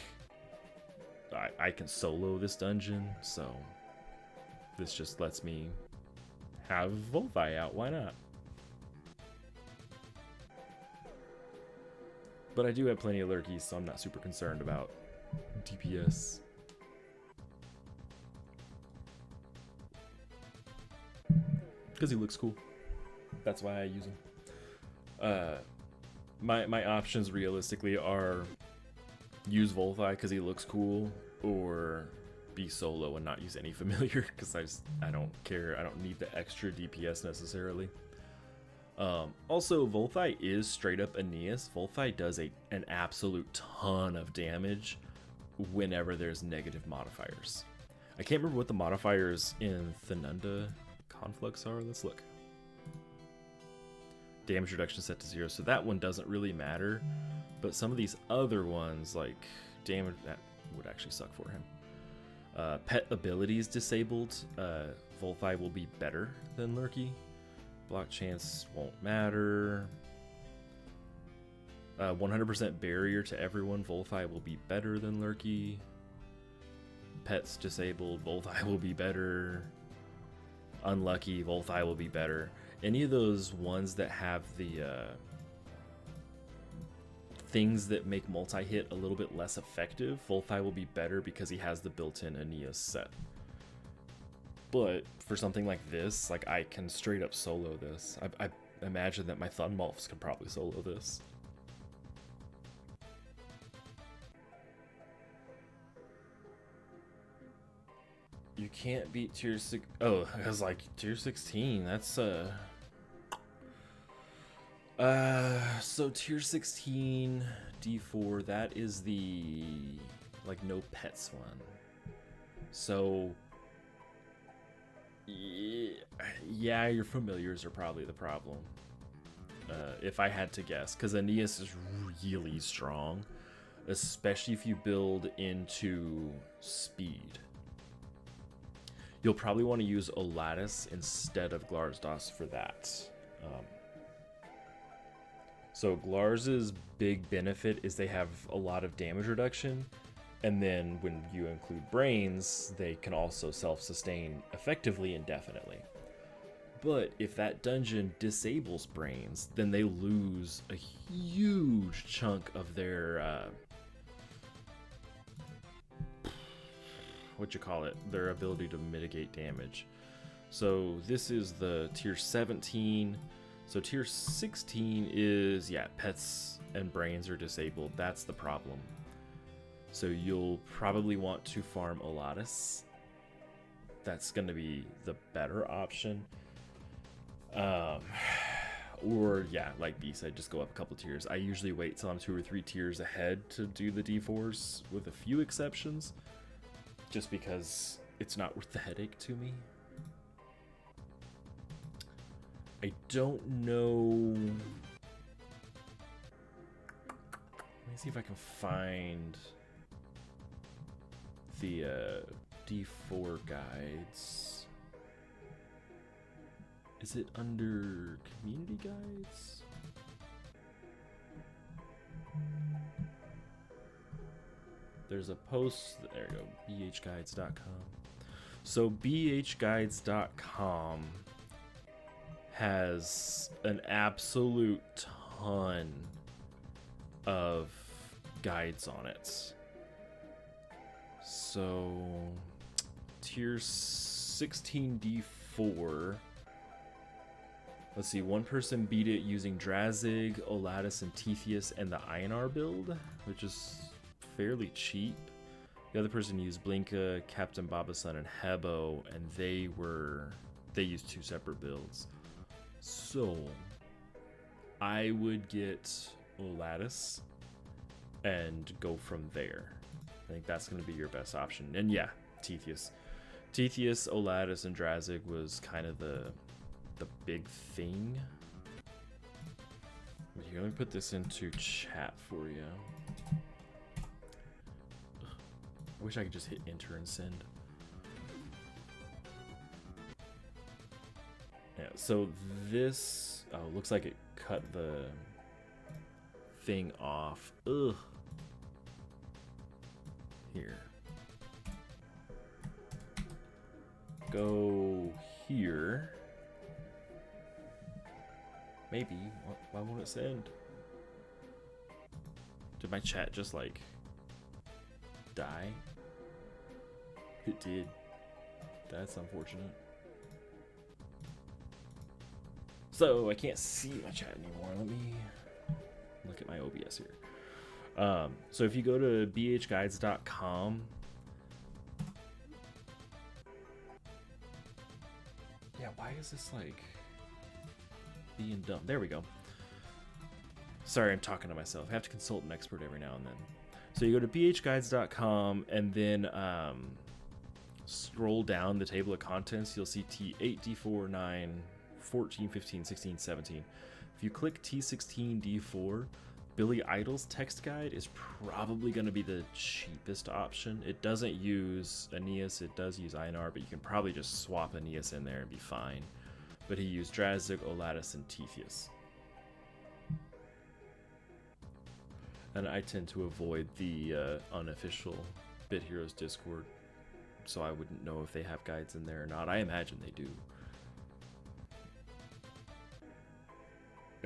I can solo this dungeon, so this just lets me have Volthi out. Why not? But I do have plenty of Lurkies, so I'm not super concerned about DPS. Because he looks cool. That's why I use him. My options realistically are use Volthi because he looks cool, or be solo and not use any familiar because I don't care. I don't need the extra DPS necessarily. Also, Volthi is straight up Aeneas. Volthi does an absolute ton of damage whenever there's negative modifiers. I can't remember what the modifiers in Thanunda Conflux are. Let's look. Damage reduction set to 0, so that one doesn't really matter. But some of these other ones, like damage, that would actually suck for him. Pet abilities disabled. Volthi will be better than Lurky. Block chance won't matter. 100% barrier to everyone. Volthi will be better than Lurky. Pets disabled. Volthi will be better. Unlucky. Volthi will be better. Any of those ones that have the things that make multi-hit a little bit less effective, Volthi will be better because he has the built-in Aeneas set. But for something like this, like, I can straight up solo this. I imagine that my Thunmolfs could probably solo this. You can't beat tier 6. Oh, I was like, tier 16. That's so tier 16 D4, that is the like no pets one. So yeah, your familiars are probably the problem. If I had to guess, because Aeneas is really strong, especially if you build into speed. You'll probably want to use Olatus instead of Glarsdos for that. So Glars's big benefit is they have a lot of damage reduction, and then when you include brains, they can also self-sustain effectively indefinitely. But if that dungeon disables brains, then they lose a huge chunk of their their ability to mitigate damage. So this is the tier 17. So tier 16 is, yeah, pets and brains are disabled. That's the problem. So you'll probably want to farm Olatus. That's going to be the better option. Or yeah, like B said, just go up a couple tiers. I usually wait till I'm 2 or 3 tiers ahead to do the D4s, with a few exceptions, just because it's not worth the headache to me. I don't know. Let me see if I can find the D4 guides. Is it under community guides? There's a post, there you go, bhguides.com. So bhguides.com has an absolute ton of guides on it. So tier 16d4. Let's see, one person beat it using Drazig, Olatus, and Tetheus and the Einar build, which is fairly cheap. The other person used Blinka, Captain Babasun, and Hebo, and they used 2 separate builds. So I would get Olatus and go from there. I think that's going to be your best option. And yeah, Tetheus, Olatus, and Drazig was kind of the big thing. But here, let me put this into chat for you. I wish I could just hit enter and send. Yeah, so this, oh, looks like it cut the thing off. Ugh. Here. Go here. Maybe. Why won't it send? Did my chat just like die? It did. That's unfortunate. So I can't see my chat anymore. Let me look at my OBS here. So if you go to bhguides.com, yeah, why is this like being dumb? There we go. Sorry, I'm talking to myself. I have to consult an expert every now and then. So you go to bhguides.com and then scroll down the table of contents. You'll see T8, D4, 9, 14, 15, 16, 17. If you click T16, D4, Billy Idol's text guide is probably going to be the cheapest option. It doesn't use Aeneas, it does use Einar, but you can probably just swap Aeneas in there and be fine. But he used Drazig, Olatus, and Tetheus. And I tend to avoid the unofficial Bit Heroes Discord, so I wouldn't know if they have guides in there or not. I imagine they do.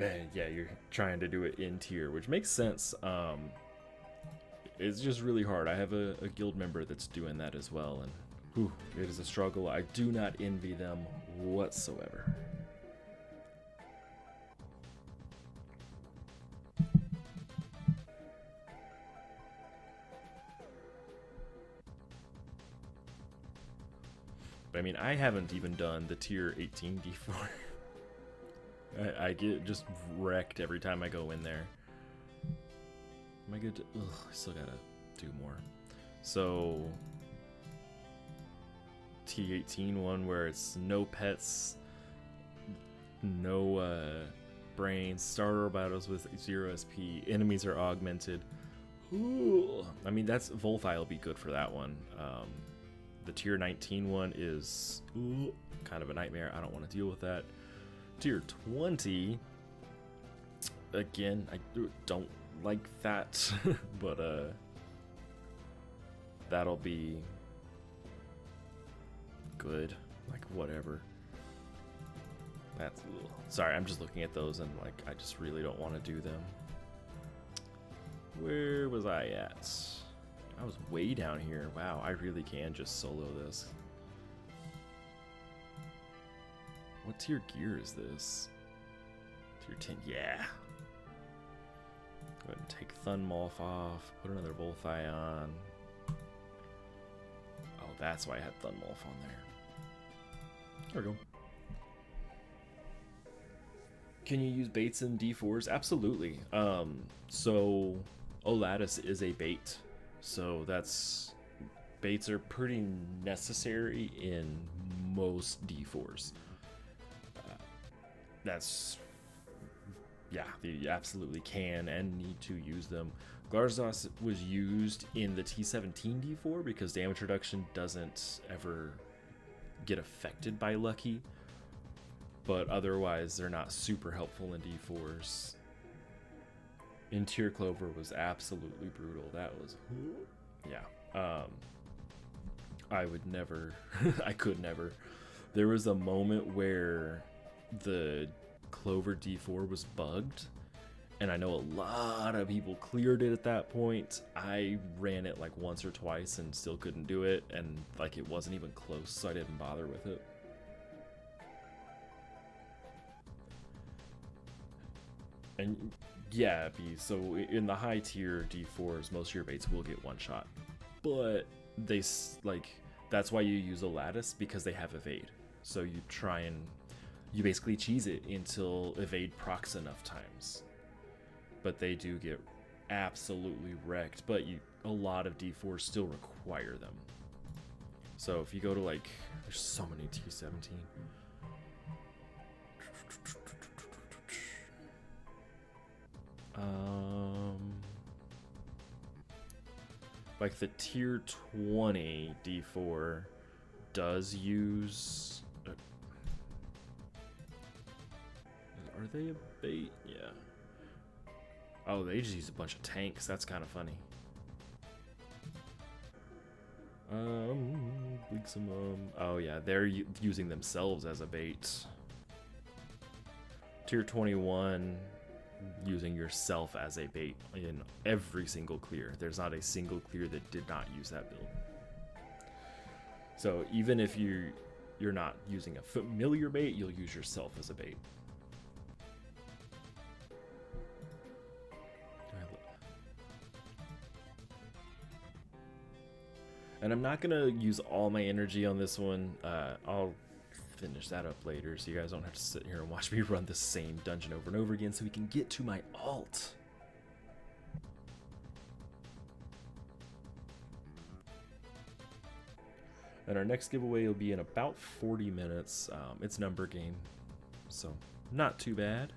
And yeah, you're trying to do it in tier, which makes sense. It's just really hard. I have a guild member that's doing that as well, and whew, it is a struggle. I do not envy them whatsoever. But I mean, I haven't even done the tier 18 D4. I get just wrecked every time I go in there. Am I good to, ugh, I still gotta do more. So T18 one where it's no pets, no brains, starter battles with 0 SP, enemies are augmented. Ooh. I mean, that's Volthi will be good for that one. The tier 19 one is kind of a nightmare. I don't want to deal with that. Tier 20, again, I don't like that, but that'll be good, like whatever. That's, sorry, I'm just looking at those and like I just really don't want to do them. Where was I at? I was way down here. Wow, I really can just solo this. What tier gear is this? Tier 10, yeah. Go ahead and take Thunmolf off, put another Volthi on. Oh, that's why I had Thunmolf on there. There we go. Can you use baits in D4s? Absolutely. So Olatus is a bait. So that's, baits are pretty necessary in most D4s. That's, yeah, you absolutely can and need to use them. Glarzos was used in the T17 D4 because damage reduction doesn't ever get affected by Lucky, but otherwise they're not super helpful in D4s. Interior Clover was absolutely brutal. That was, yeah. I would never, I could never. There was a moment where the Clover D4 was bugged and I know a lot of people cleared it at that point. I ran it like once or twice and still couldn't do it, and like it wasn't even close, so I didn't bother with it. And yeah, so in the high tier D4s, most of your baits will get one shot, but they like that's why you use a lattice, because they have evade. So you try and you basically cheese it until evade procs enough times. But they do get absolutely wrecked, but a lot of D4s still require them. So if you go to like, there's so many T17. Like the tier 20 D4 does use. Are they a bait? Yeah. Oh, they just use a bunch of tanks. That's kind of funny. Oh yeah, they're using themselves as a bait. Tier 21, using yourself as a bait in every single clear. There's not a single clear that did not use that build. So even if you're not using a familiar bait, you'll use yourself as a bait. And I'm not gonna use all my energy on this one. I'll finish that up later, so you guys don't have to sit here and watch me run the same dungeon over and over again, so we can get to my alt. And our next giveaway will be in about 40 minutes. It's number game, so not too bad.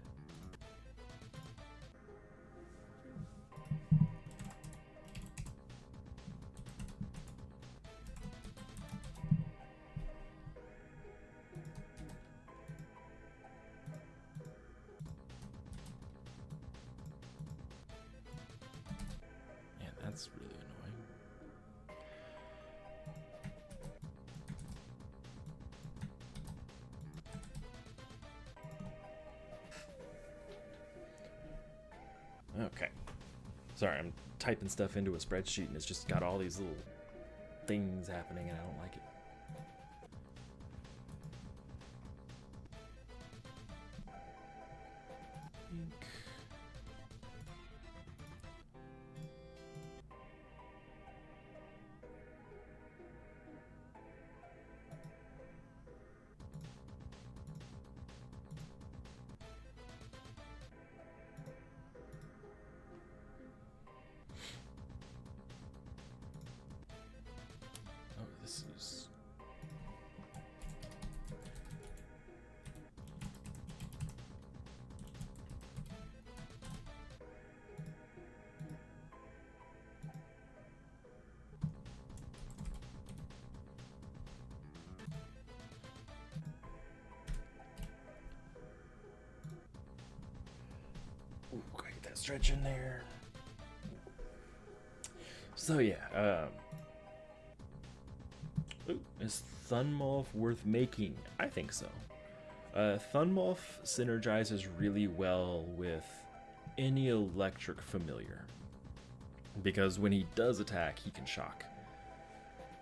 That's really annoying. Okay. Sorry, I'm typing stuff into a spreadsheet and it's just got all these little things happening and I don't like it. Great, that stretch in there. So yeah, is Thunmolf worth making? I think so. Thunmolf synergizes really well with any electric familiar, because when he does attack, he can shock.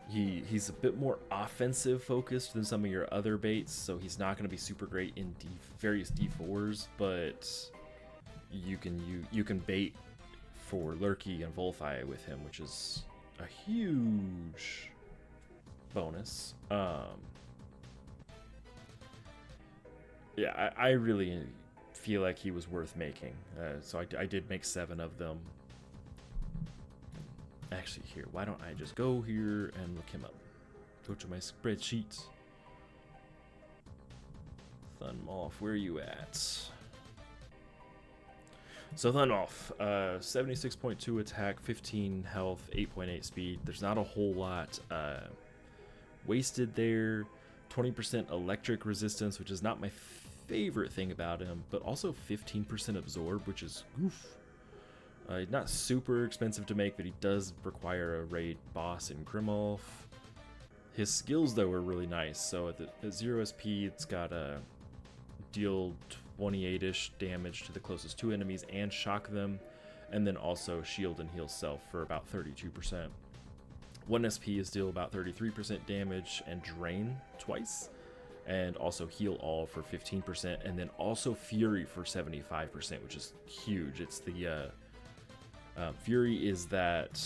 He's a bit more offensive focused than some of your other baits, so he's not going to be super great in various D4s, but you can bait for Lurky and Volfi with him, which is a huge bonus. Yeah, I really feel like he was worth making. So I did make 7 of them. Actually, here, why don't I just go here and look him up? Go to my spreadsheet. Thunmolf, where are you at? So Thunmolf, 76.2 attack, 15 health, 8.8 speed. There's not a whole lot wasted there. 20% electric resistance, which is not my favorite thing about him, but also 15% absorb, which is oof. Not super expensive to make, but he does require a raid boss in Grimolf. His skills, though, are really nice. So at 0 SP, it's got a deal 28-ish damage to the closest 2 enemies and shock them, and then also shield and heal self for about 32%. 1 SP is deal about 33% damage and drain twice, and also heal all for 15%, and then also Fury for 75%, which is huge. It's the Fury is that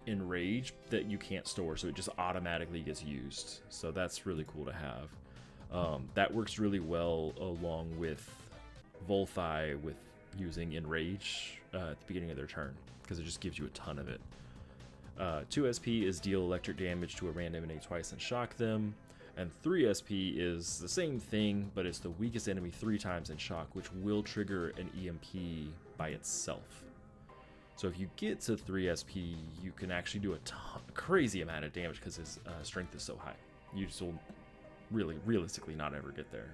enrage that you can't store, so it just automatically gets used. So that's really cool to have. That works really well along with Volthi with using enrage at the beginning of their turn, because it just gives you a ton of it. 2 SP is deal electric damage to a random enemy twice and shock them. And 3 SP is the same thing, but it's the weakest enemy 3 times in shock, which will trigger an EMP by itself. So if you get to 3 SP, you can actually do a crazy amount of damage because his strength is so high. You just will really, realistically not ever get there.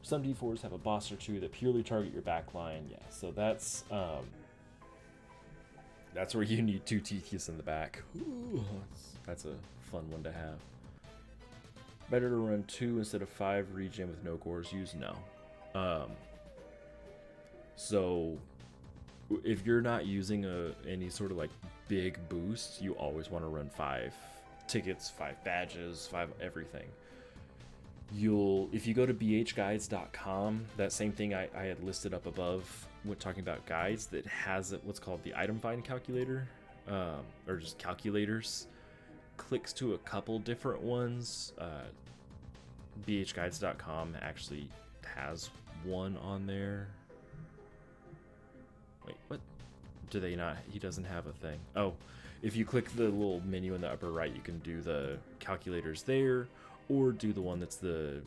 Some D4s have a boss or two that purely target your backline. Yeah, so that's where you need 2 Tethys in the back. Ooh, that's a fun one to have. Better to run 2 instead of 5 regen with no cores used? No. So if you're not using any sort of like big boost, you always want to run 5 tickets, 5 badges, 5 everything. If you go to bhguides.com, that same thing I had listed up above when talking about guides, that has what's called the item find calculator, or just calculators. Clicks to a couple different ones. bhguides.com actually has one on there. Wait, what? Do they not? He doesn't have a thing. Oh, if you click the little menu in the upper right, you can do the calculators there, or do the one that's the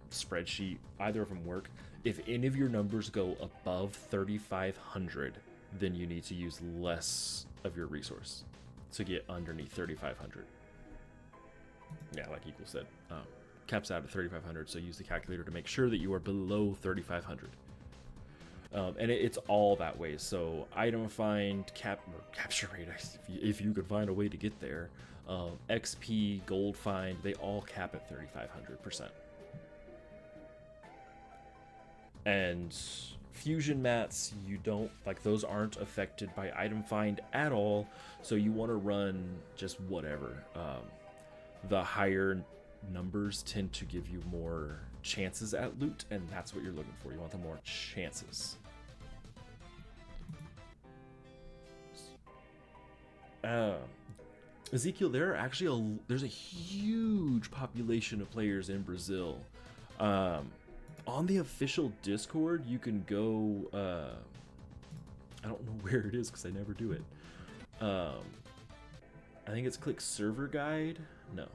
spreadsheet. Either of them work. If any of your numbers go above 3,500, then you need to use less of your resource to get underneath 3,500. Yeah, like Equal said, caps out at 3,500, so use the calculator to make sure that you are below 3,500. And it's all that way. So item find, capture rate, if you could find a way to get there, XP, gold find, they all cap at 3,500%. And fusion mats, you don't, like, those aren't affected by item find at all, so you want to run just whatever. The higher numbers tend to give you more chances at loot, and that's what you're looking for. You want the more chances. Ezekiel, there's a huge population of players in Brazil. On the official Discord, you can go, I don't know where it is because I never do it. I think it's click server guide. No.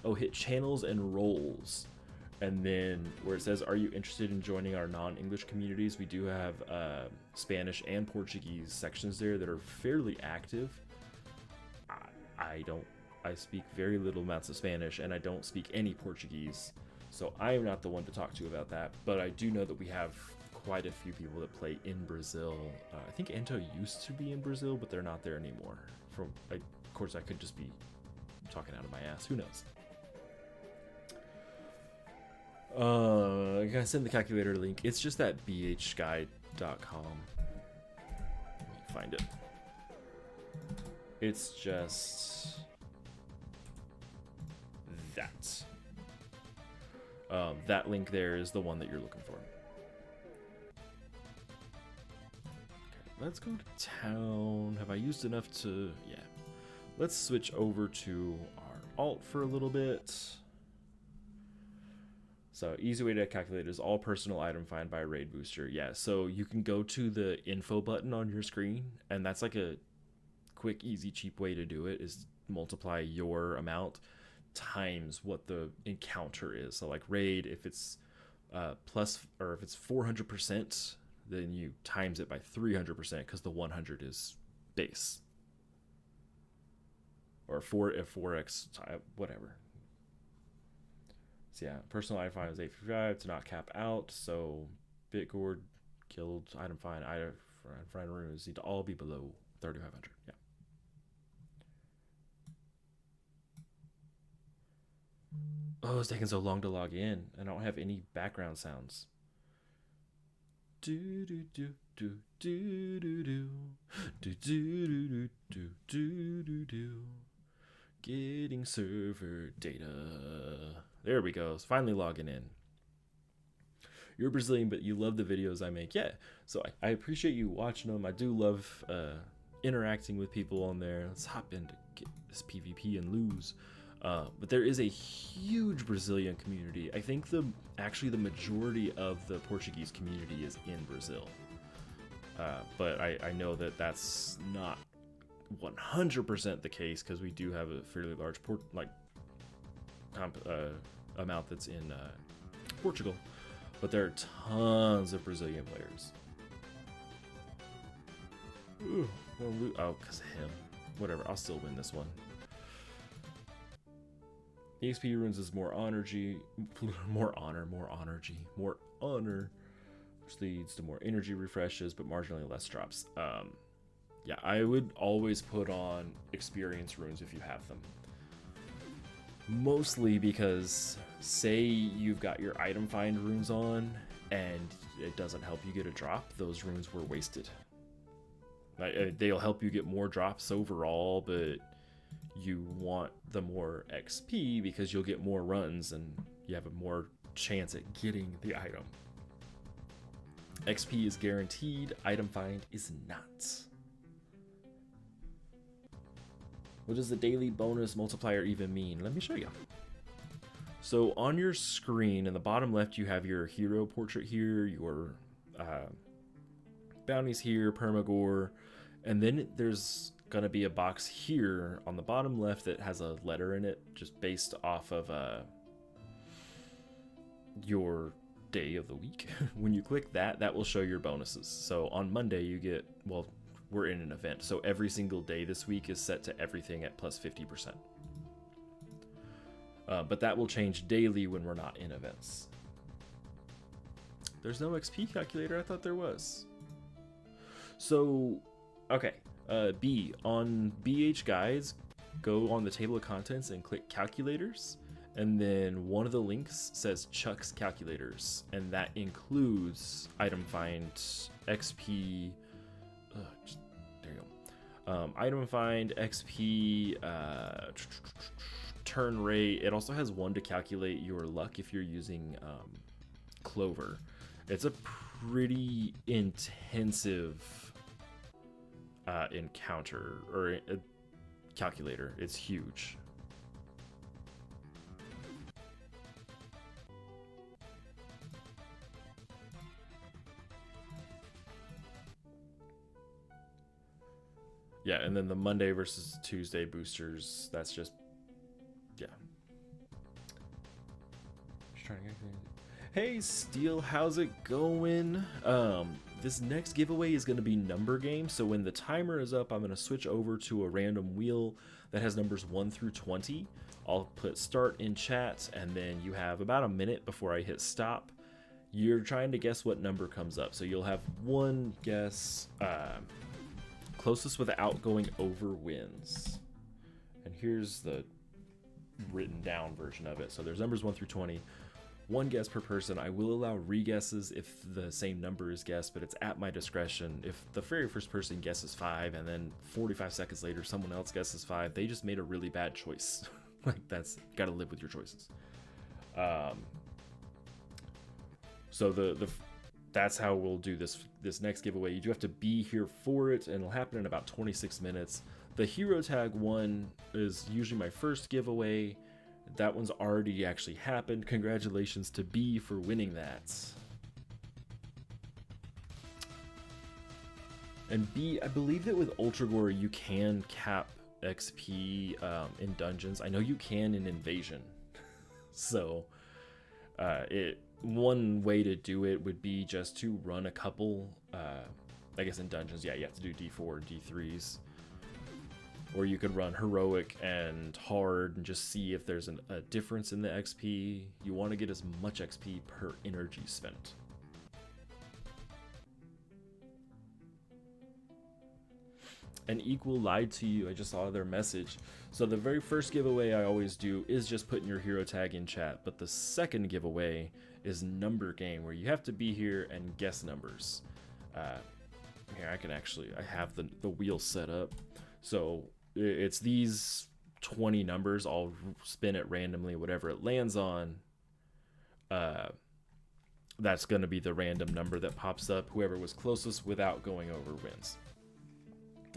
Oh, hit channels and roles. And then where it says, are you interested in joining our non-English communities? We do have Spanish and Portuguese sections there that are fairly active. I speak very little amounts of Spanish, and I don't speak any Portuguese, so I am not the one to talk to about that. But I do know that we have quite a few people that play in Brazil. I think Ento used to be in Brazil, but they're not there anymore. Of course, I could just be talking out of my ass. Who knows? I'm gonna send the calculator link. It's just at bhguide.com. Let me find it. It's just that. That link there is the one that you're looking for. Okay, let's go to town. Have I used enough to... Yeah. Let's switch over to our alt for a little bit. So easy way to calculate is all personal item find by raid booster. Yeah, so you can go to the info button on your screen, and that's like a quick, easy, cheap way to do it, is multiply your amount times what the encounter is. So like raid, if it's plus, or if it's 400%, then you times it by 300% because the 100 is base. Or 4x, whatever. So yeah, personal item find is 855 to not cap out. So Bitgourd, guild, item find, item find runes need to all be below 3,500. Yeah. Oh, it's taking so long to log in. I don't have any background sounds. Do do do do do do do do do do do do do do. Getting server data. There we go. It's finally logging in. You're Brazilian, but you love the videos I make. Yeah, so I appreciate you watching them. I do love interacting with people on there. Let's hop in to get this PvP and lose. But there is a huge Brazilian community. I think actually the majority of the Portuguese community is in Brazil. But I know that that's not 100% the case, because we do have a fairly large amount that's in Portugal. But there are tons of Brazilian players. Ooh, oh, because of him. Whatever, I'll still win this one. EXP runes is more energy, more honor, which leads to more energy refreshes, but marginally less drops. Yeah, I would always put on experience runes if you have them. Mostly because, say you've got your item find runes on and it doesn't help you get a drop, those runes were wasted. They'll help you get more drops overall, but you want the more XP because you'll get more runs and you have a more chance at getting the item. XP is guaranteed, item find is not. What does the daily bonus multiplier even mean? Let me show you. So on your screen in the bottom left, you have your hero portrait here, your bounties here, permagore, and then there's gonna be a box here on the bottom left that has a letter in it, just based off of your day of the week. When you click that, that will show your bonuses. So on Monday you get, well, we're in an event, so every single day this week is set to everything at plus 50%. But that will change daily when we're not in events. There's no XP calculator? I thought there was. So, okay. B, on BH Guides, go on the table of contents and click calculators. And then one of the links says Chuck's calculators. And that includes item find, XP, there you go. Item find, XP, turn rate. It also has one to calculate your luck if you're using Clover. It's a pretty intensive encounter, or a calculator. It's huge. Yeah, and then the Monday versus Tuesday boosters, that's just, yeah. Just trying to get... Hey Steel, how's it going? This next giveaway is going to be number games, so when the timer is up, I'm going to switch over to a random wheel that has numbers 1 through 20. I'll put start in chat, and then you have about a minute before I hit stop. You're trying to guess what number comes up, so you'll have one guess. Closest without going over wins. And here's the written down version of it. So there's numbers 1 through 20. One guess per person. I will allow re-guesses if the same number is guessed, but it's at my discretion. If the very first person guesses 5 and then 45 seconds later someone else guesses 5, they just made a really bad choice. Like, that's, gotta live with your choices. So that's how we'll do this next giveaway. You do have to be here for it, and it'll happen in about 26 minutes. The hero tag one is usually my first giveaway. That one's already actually happened. Congratulations to B for winning that. And B, I believe that with Ultra Gore you can cap XP in dungeons. I know you can in Invasion. So one way to do it would be just to run a couple, I guess in dungeons, yeah, you have to do D4 and D3s. Or you could run heroic and hard and just see if there's a difference in the XP. You want to get as much XP per energy spent. an equal lied to you. I just saw their message. So the very first giveaway I always do is just putting your hero tag in chat. But the second giveaway is number game, where you have to be here and guess numbers. Here, I have the wheel set up. So it's these 20 numbers. I'll spin it randomly. Whatever it lands on, that's going to be the random number that pops up. Whoever was closest without going over wins.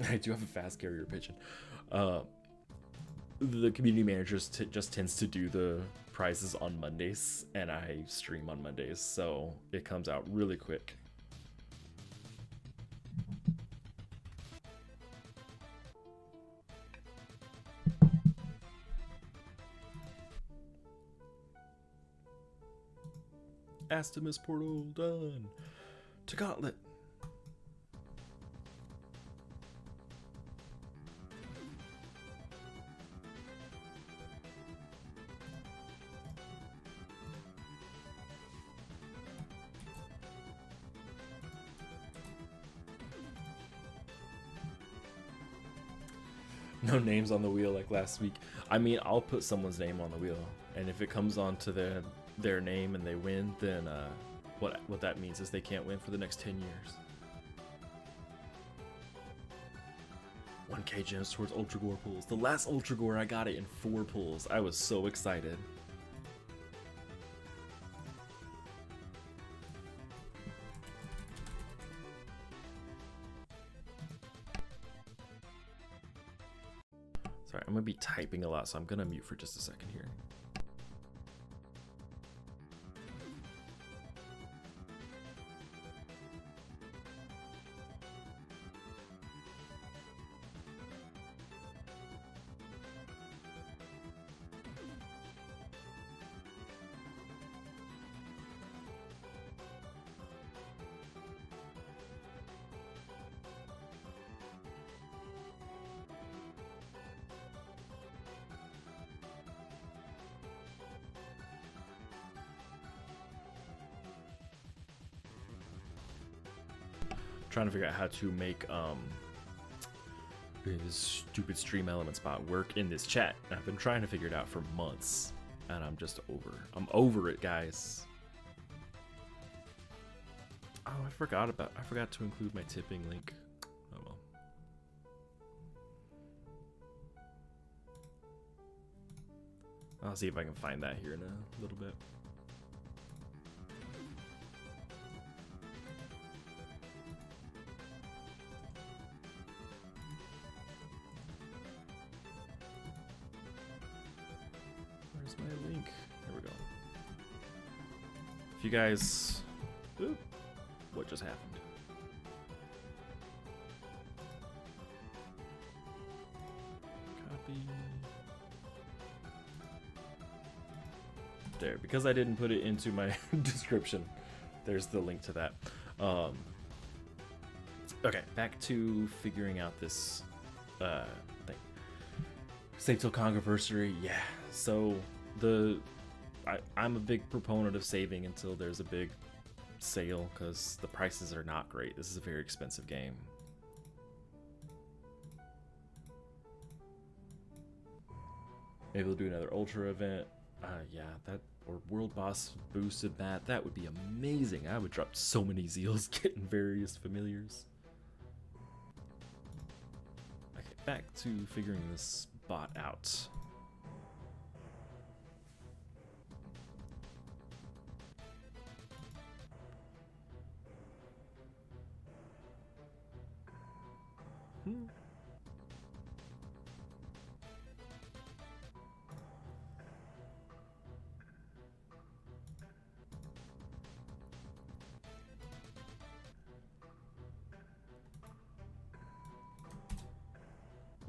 I do have a fast carrier pigeon. The community manager just tends to do the prizes on Mondays, and I stream on Mondays, so it comes out really quick. Astimus portal done. To Gauntlet. No names on the wheel like last week. I mean, I'll put someone's name on the wheel, and if it comes on to their name and they win, then what that means is they can't win for the next 10 years. 1k gems towards Ultra Gore pulls. The last Ultra Gore, I got it in 4 pulls. I was so excited. Sorry, I'm gonna be typing a lot, so I'm gonna mute for just a second here. Trying to figure out how to make this stupid stream element spot work in this chat. I've been trying to figure it out for months, and I'm over it, guys. Oh, I forgot to include my tipping link. Oh well. I'll see if I can find that here in a little bit. My link. There we go. If you guys, ooh, what just happened? Copy. There, because I didn't put it into my description. There's the link to that. Okay, back to figuring out this thing. Save till Congroversary, yeah. So I'm a big proponent of saving until there's a big sale, because the prices are not great. This is a very expensive game. Maybe we'll do another Ultra event. Yeah, that, or World Boss boosted that would be amazing. I would drop so many Zeals getting various familiars. Okay, back to figuring this bot out.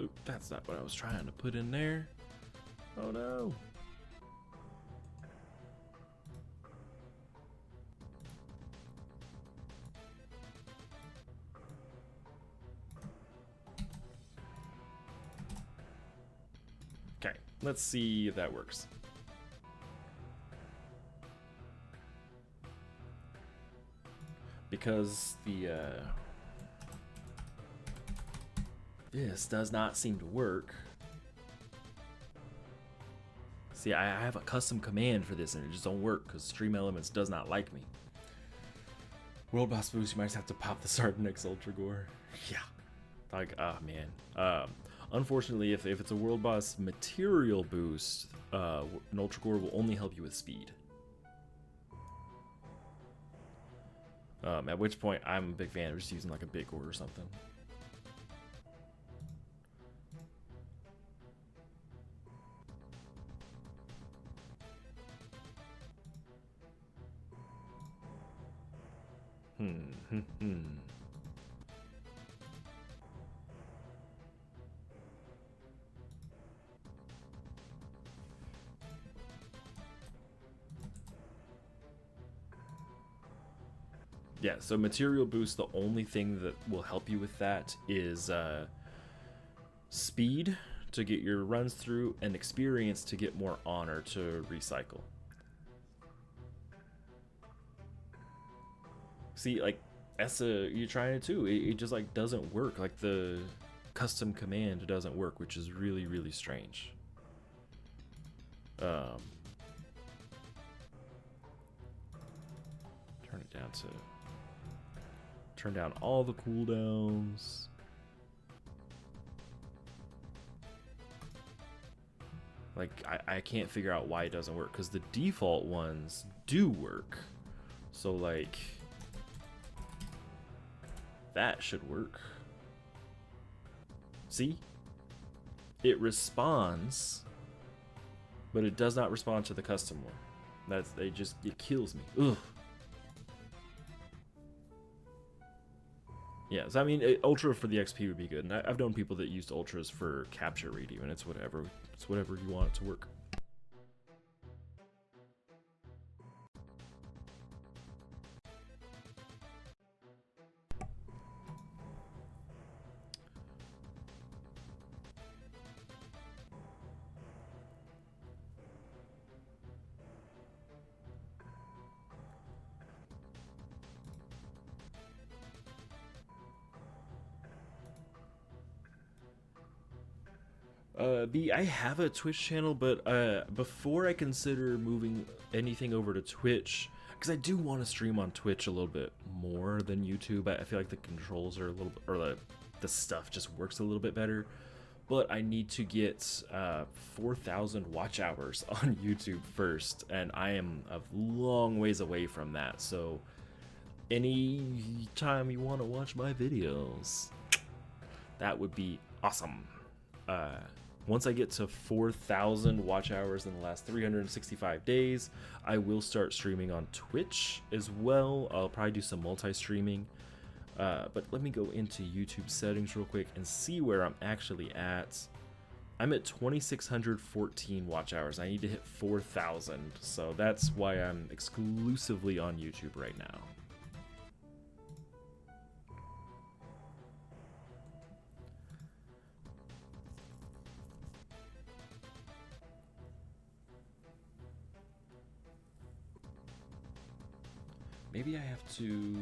Oop, that's not what I was trying to put in there. Oh no. Okay, let's see if that works. Because this does not seem to work. See, I have a custom command for this and it just don't work because Stream Elements does not like me. World Boss Boost, you might just have to pop the Sardanex Ultra Gore. Yeah. Like, ah, man. Unfortunately, if it's a World Boss material boost, an Ultra Gore will only help you with speed. At which point, I'm a big fan of just using like a big Gore or something. Yeah, so material boost, the only thing that will help you with that is speed to get your runs through and experience to get more honor to recycle. See, like, you're trying it too. It just like doesn't work. Like the custom command doesn't work, which is really, really strange. Turn it down to turn down all the cooldowns. Like I can't figure out why it doesn't work because the default ones do work. So like that should work. See? It responds, but it does not respond to the custom one. It kills me. Ugh. Yeah, so I mean, Ultra for the XP would be good, and I've known people that used Ultras for capture rate even. It's whatever you want it to work. B, I have a Twitch channel, but before I consider moving anything over to Twitch, because I do want to stream on Twitch a little bit more than YouTube. I feel like the controls are a little, or the stuff just works a little bit better. But I need to get 4,000 watch hours on YouTube first, and I am a long ways away from that. So any time you want to watch my videos, that would be awesome. Once I get to 4,000 watch hours in the last 365 days, I will start streaming on Twitch as well. I'll probably do some multi-streaming. But let me go into YouTube settings real quick and see where I'm actually at. I'm at 2,614 watch hours. I need to hit 4,000. So that's why I'm exclusively on YouTube right now. Maybe I have to...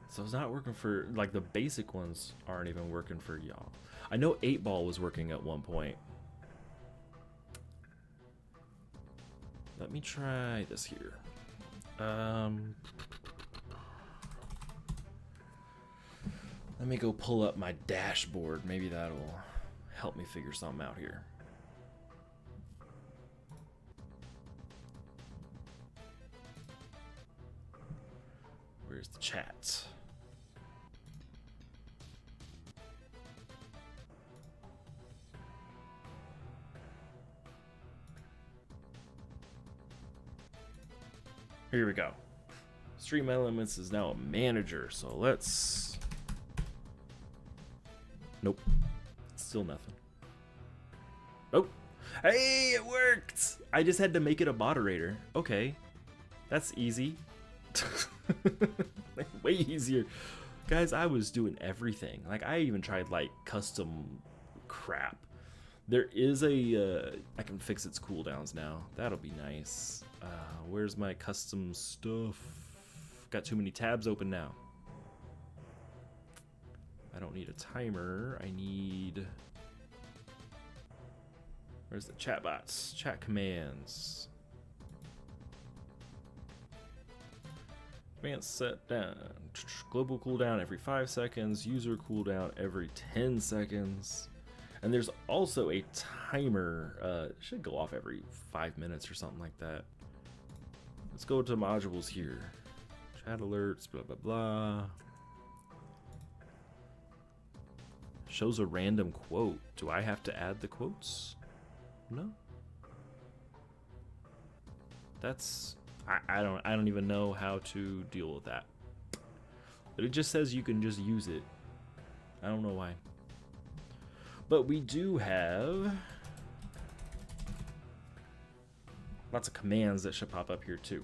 So it's not working for, like, the basic ones aren't even working for y'all. I know 8-Ball was working at one point. Let me try this here. Let me go pull up my dashboard. Maybe that'll help me figure something out here. Where's the chat? Here we go. Stream Elements is now a manager, so let's... Nope. Still nothing. Nope. Hey, it worked! I just had to make it a moderator. Okay. That's easy. Way easier. Guys, I was doing everything. Like, I even tried, like, custom crap. There is a, I can fix its cooldowns now. That'll be nice. Where's my custom stuff? Got too many tabs open now. I don't need a timer. I need... Where's the chat bots? Chat commands. Advanced set down. Global cooldown every 5 seconds. User cooldown every 10 seconds. And there's also a timer. It should go off every 5 minutes or something like that. Let's go to modules here. Chat alerts, blah, blah, blah. Shows a random quote. Do I have to add the quotes? No. That's... I don't even know how to deal with that. But it just says you can just use it. I don't know why. But we do have lots of commands that should pop up here too.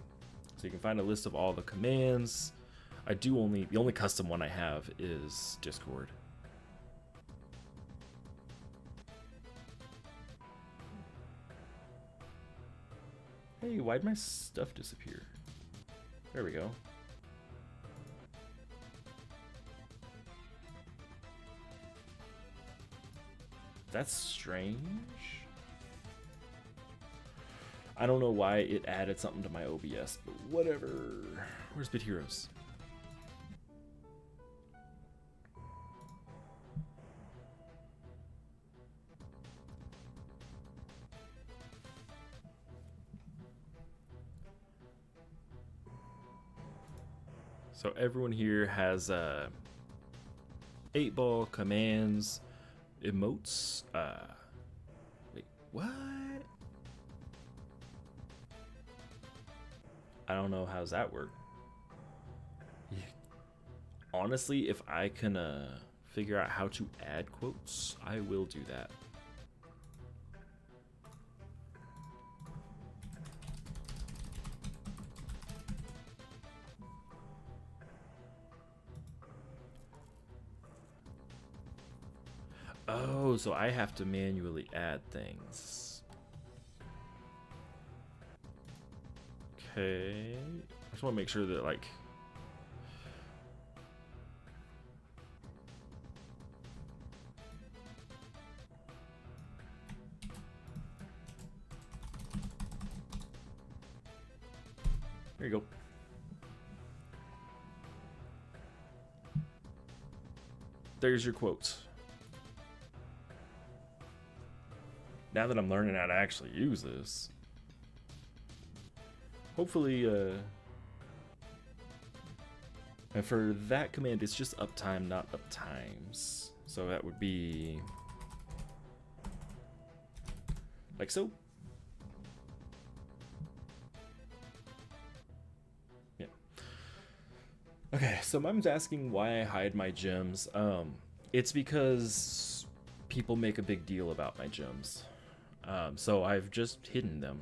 So you can find a list of all the commands. The only custom one I have is Discord. Hey, why'd my stuff disappear? There we go. That's strange. I don't know why it added something to my OBS, but whatever. Where's Bit Heroes? So everyone here has 8-ball commands, emotes. Wait, what? I don't know how's that work. Yeah. Honestly, if I can figure out how to add quotes, I will do that. Oh, so I have to manually add things. Okay. I just want to make sure that, like... There you go. There's your quotes. Now that I'm learning how to actually use this, hopefully, and for that command, it's just uptime, not uptimes. So that would be like so. Yeah. Okay, so Mom's asking why I hide my gems. It's because people make a big deal about my gems. So I've just hidden them.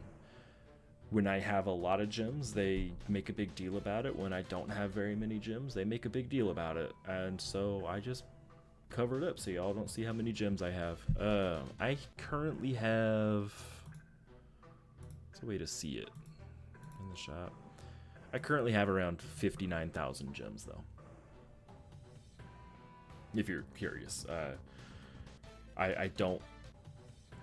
When I have a lot of gems, they make a big deal about it. When I don't have very many gems, they make a big deal about it. And so I just cover it up so y'all don't see how many gems I have. I currently have... It's a way to see it in the shop. I currently have around 59,000 gems, though. If you're curious.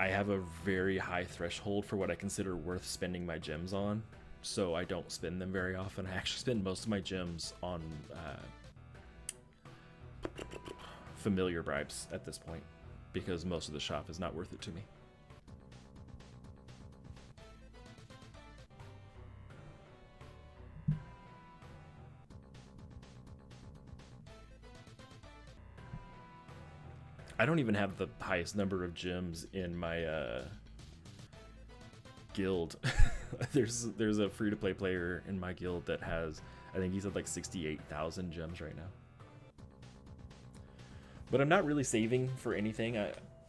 I have a very high threshold for what I consider worth spending my gems on, so I don't spend them very often. I actually spend most of my gems on familiar bribes at this point, because most of the shop is not worth it to me. I don't even have the highest number of gems in my guild. there's a free-to-play player in my guild that has, I think he's at like 68,000 gems right now. But I'm not really saving for anything.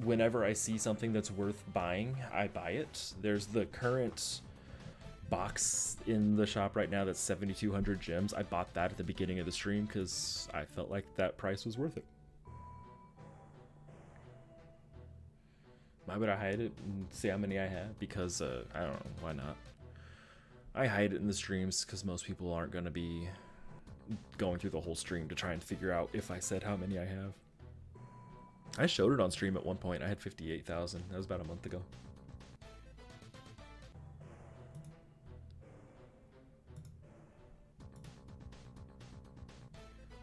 Whenever I see something that's worth buying, I buy it. There's the current box in the shop right now that's 7,200 gems. I bought that at the beginning of the stream because I felt like that price was worth it. Why would I hide it and say how many I have? Because I don't know, why not? I hide it in the streams because most people aren't going to be going through the whole stream to try and figure out if I said how many I have. I showed it on stream at one point. I had 58,000. That was about a month ago.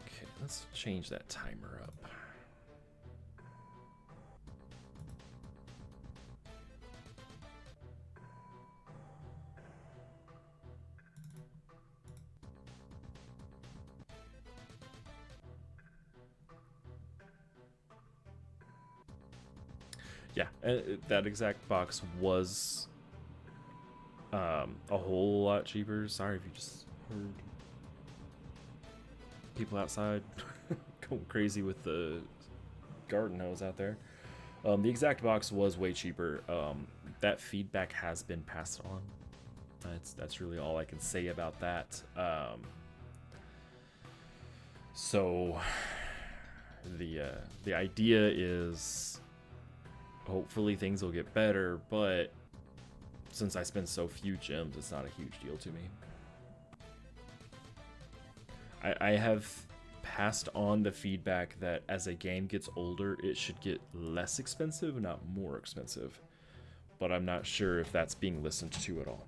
Okay, let's change that timer up. Yeah, that exact box was a whole lot cheaper. Sorry if you just heard people outside going crazy with the garden hose out there. The exact box was way cheaper. That feedback has been passed on. That's really all I can say about that. So the idea is, hopefully things will get better, but since I spend so few gems, it's not a huge deal to me. I have passed on the feedback that as a game gets older, it should get less expensive, not more expensive. But I'm not sure if that's being listened to at all.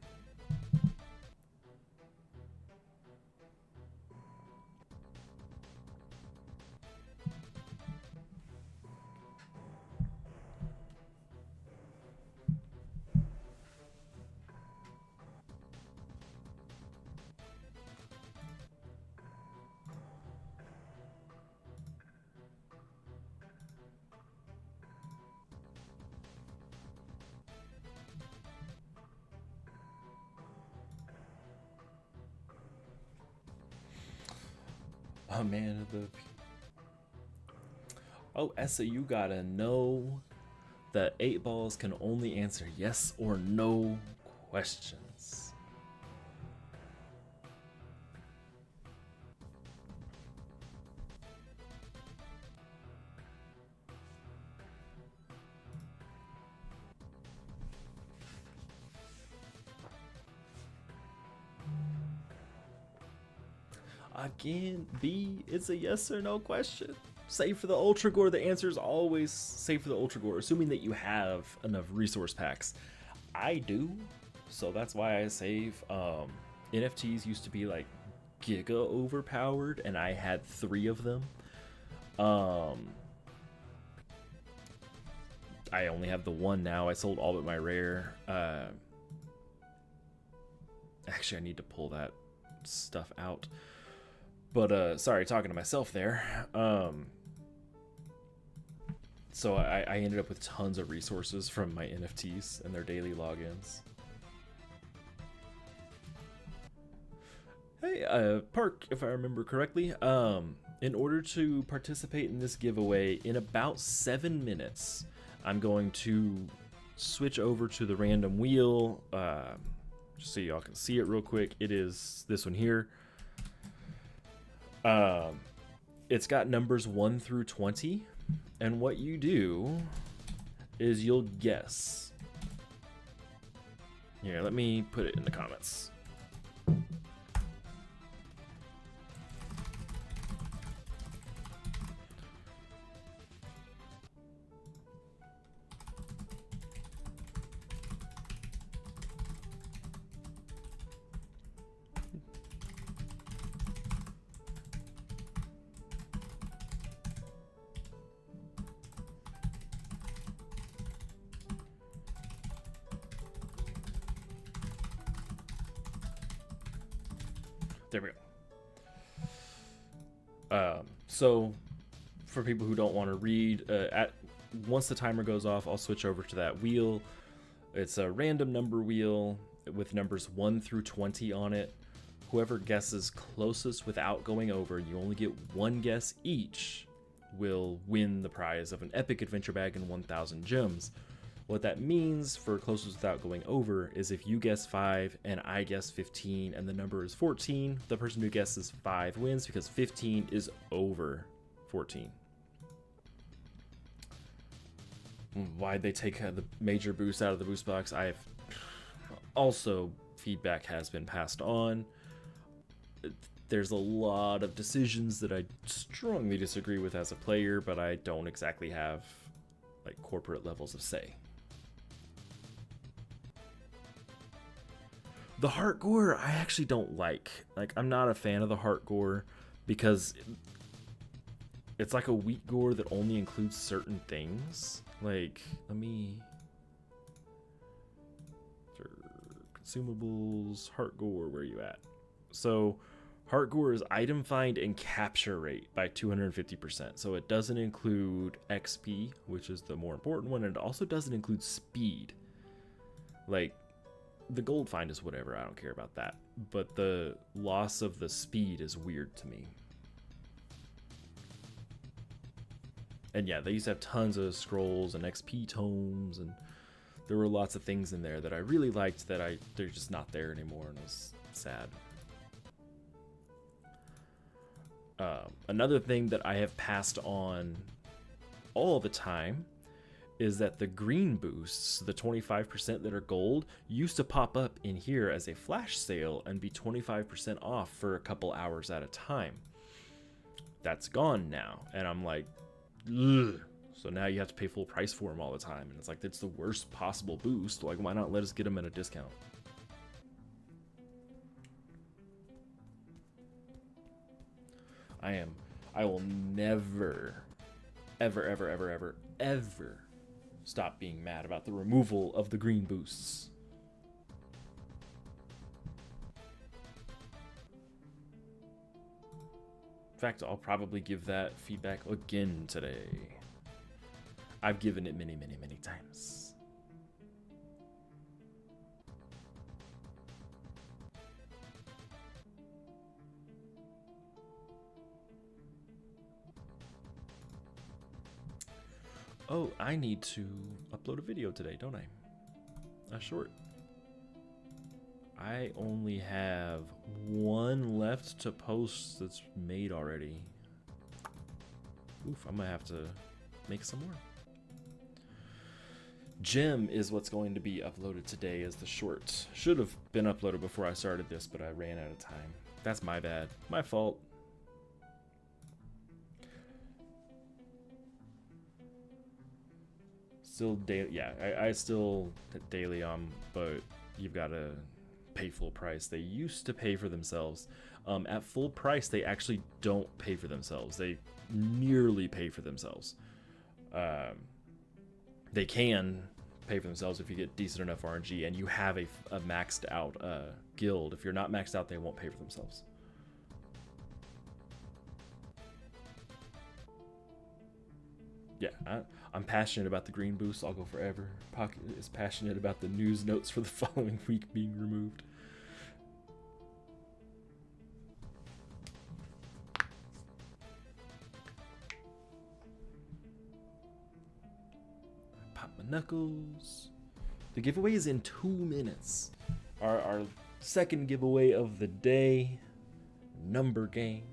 Oh man, oh, Essa, you gotta know that 8 balls can only answer yes or no questions. Again, B, it's a yes or no question. Save for the Ultra Gore, the answer is always save for the Ultra Gore, assuming that you have enough resource packs. I do, so that's why I save. NFTs used to be like giga overpowered, and I had 3 of them. I only have the 1 now. I sold all but my rare. Actually, I need to pull that stuff out. But sorry, talking to myself there. So I ended up with tons of resources from my NFTs and their daily logins. Hey, Park, if I remember correctly, in order to participate in this giveaway, in about 7 minutes, I'm going to switch over to the random wheel, just so y'all can see it real quick. It is this one here. It's got numbers 1 through 20, and what you do is you'll guess. Here, let me put it in the comments. There we go. So for people who don't want to read, once the timer goes off, I'll switch over to that wheel. It's a random number wheel with numbers 1 through 20 on it. Whoever guesses closest without going over, you only get 1 guess each, will win the prize of an epic adventure bag and 1,000 gems. What that means for closest without going over is if you guess 5 and I guess 15 and the number is 14, the person who guesses 5 wins because 15 is over 14. Why'd they take the major boost out of the boost box? I have also, feedback has been passed on. There's a lot of decisions that I strongly disagree with as a player, but I don't exactly have like corporate levels of say. The heart gore I actually don't like. Like, I'm not a fan of the heart gore because it's like a weak gore that only includes certain things. Like, let me... Consumables, heart gore, where are you at? So, heart gore is item find and capture rate by 250%. So it doesn't include XP, which is the more important one, and it also doesn't include speed. Like, the gold find is whatever, I don't care about that. But the loss of the speed is weird to me. And yeah, they used to have tons of scrolls and XP tomes, and there were lots of things in there that I really liked that they're just not there anymore, and it was sad. Another thing that I have passed on all the time is that the green boosts, the 25% that are gold, used to pop up in here as a flash sale and be 25% off for a couple hours at a time. That's gone now, and I'm like, ugh. So now you have to pay full price for them all the time, and it's like, that's the worst possible boost. Like, why not let us get them at a discount? I will never, ever stop being mad about the removal of the green boosts. In fact, I'll probably give that feedback again today. I've given it many times. Oh, I need to upload a video today, don't I? A short. I only have one left to post that's made already. Oof, I'm gonna have to make some more. Gem is what's going to be uploaded today as the short. Should have been uploaded before I started this, but I ran out of time. That's my bad. My fault. Still daily, yeah, I still daily but you've got to pay full price. They used to pay for themselves. At full price, they actually don't pay for themselves. They nearly pay for themselves. They can pay for themselves if you get decent enough RNG and you have a maxed out guild. If you're not maxed out, they won't pay for themselves. Yeah, I'm passionate about the green boost. I'll go forever. Pocket is passionate about the news notes for the following week being removed. Pop my knuckles. The giveaway is in 2 minutes. Our second giveaway of the day, number game.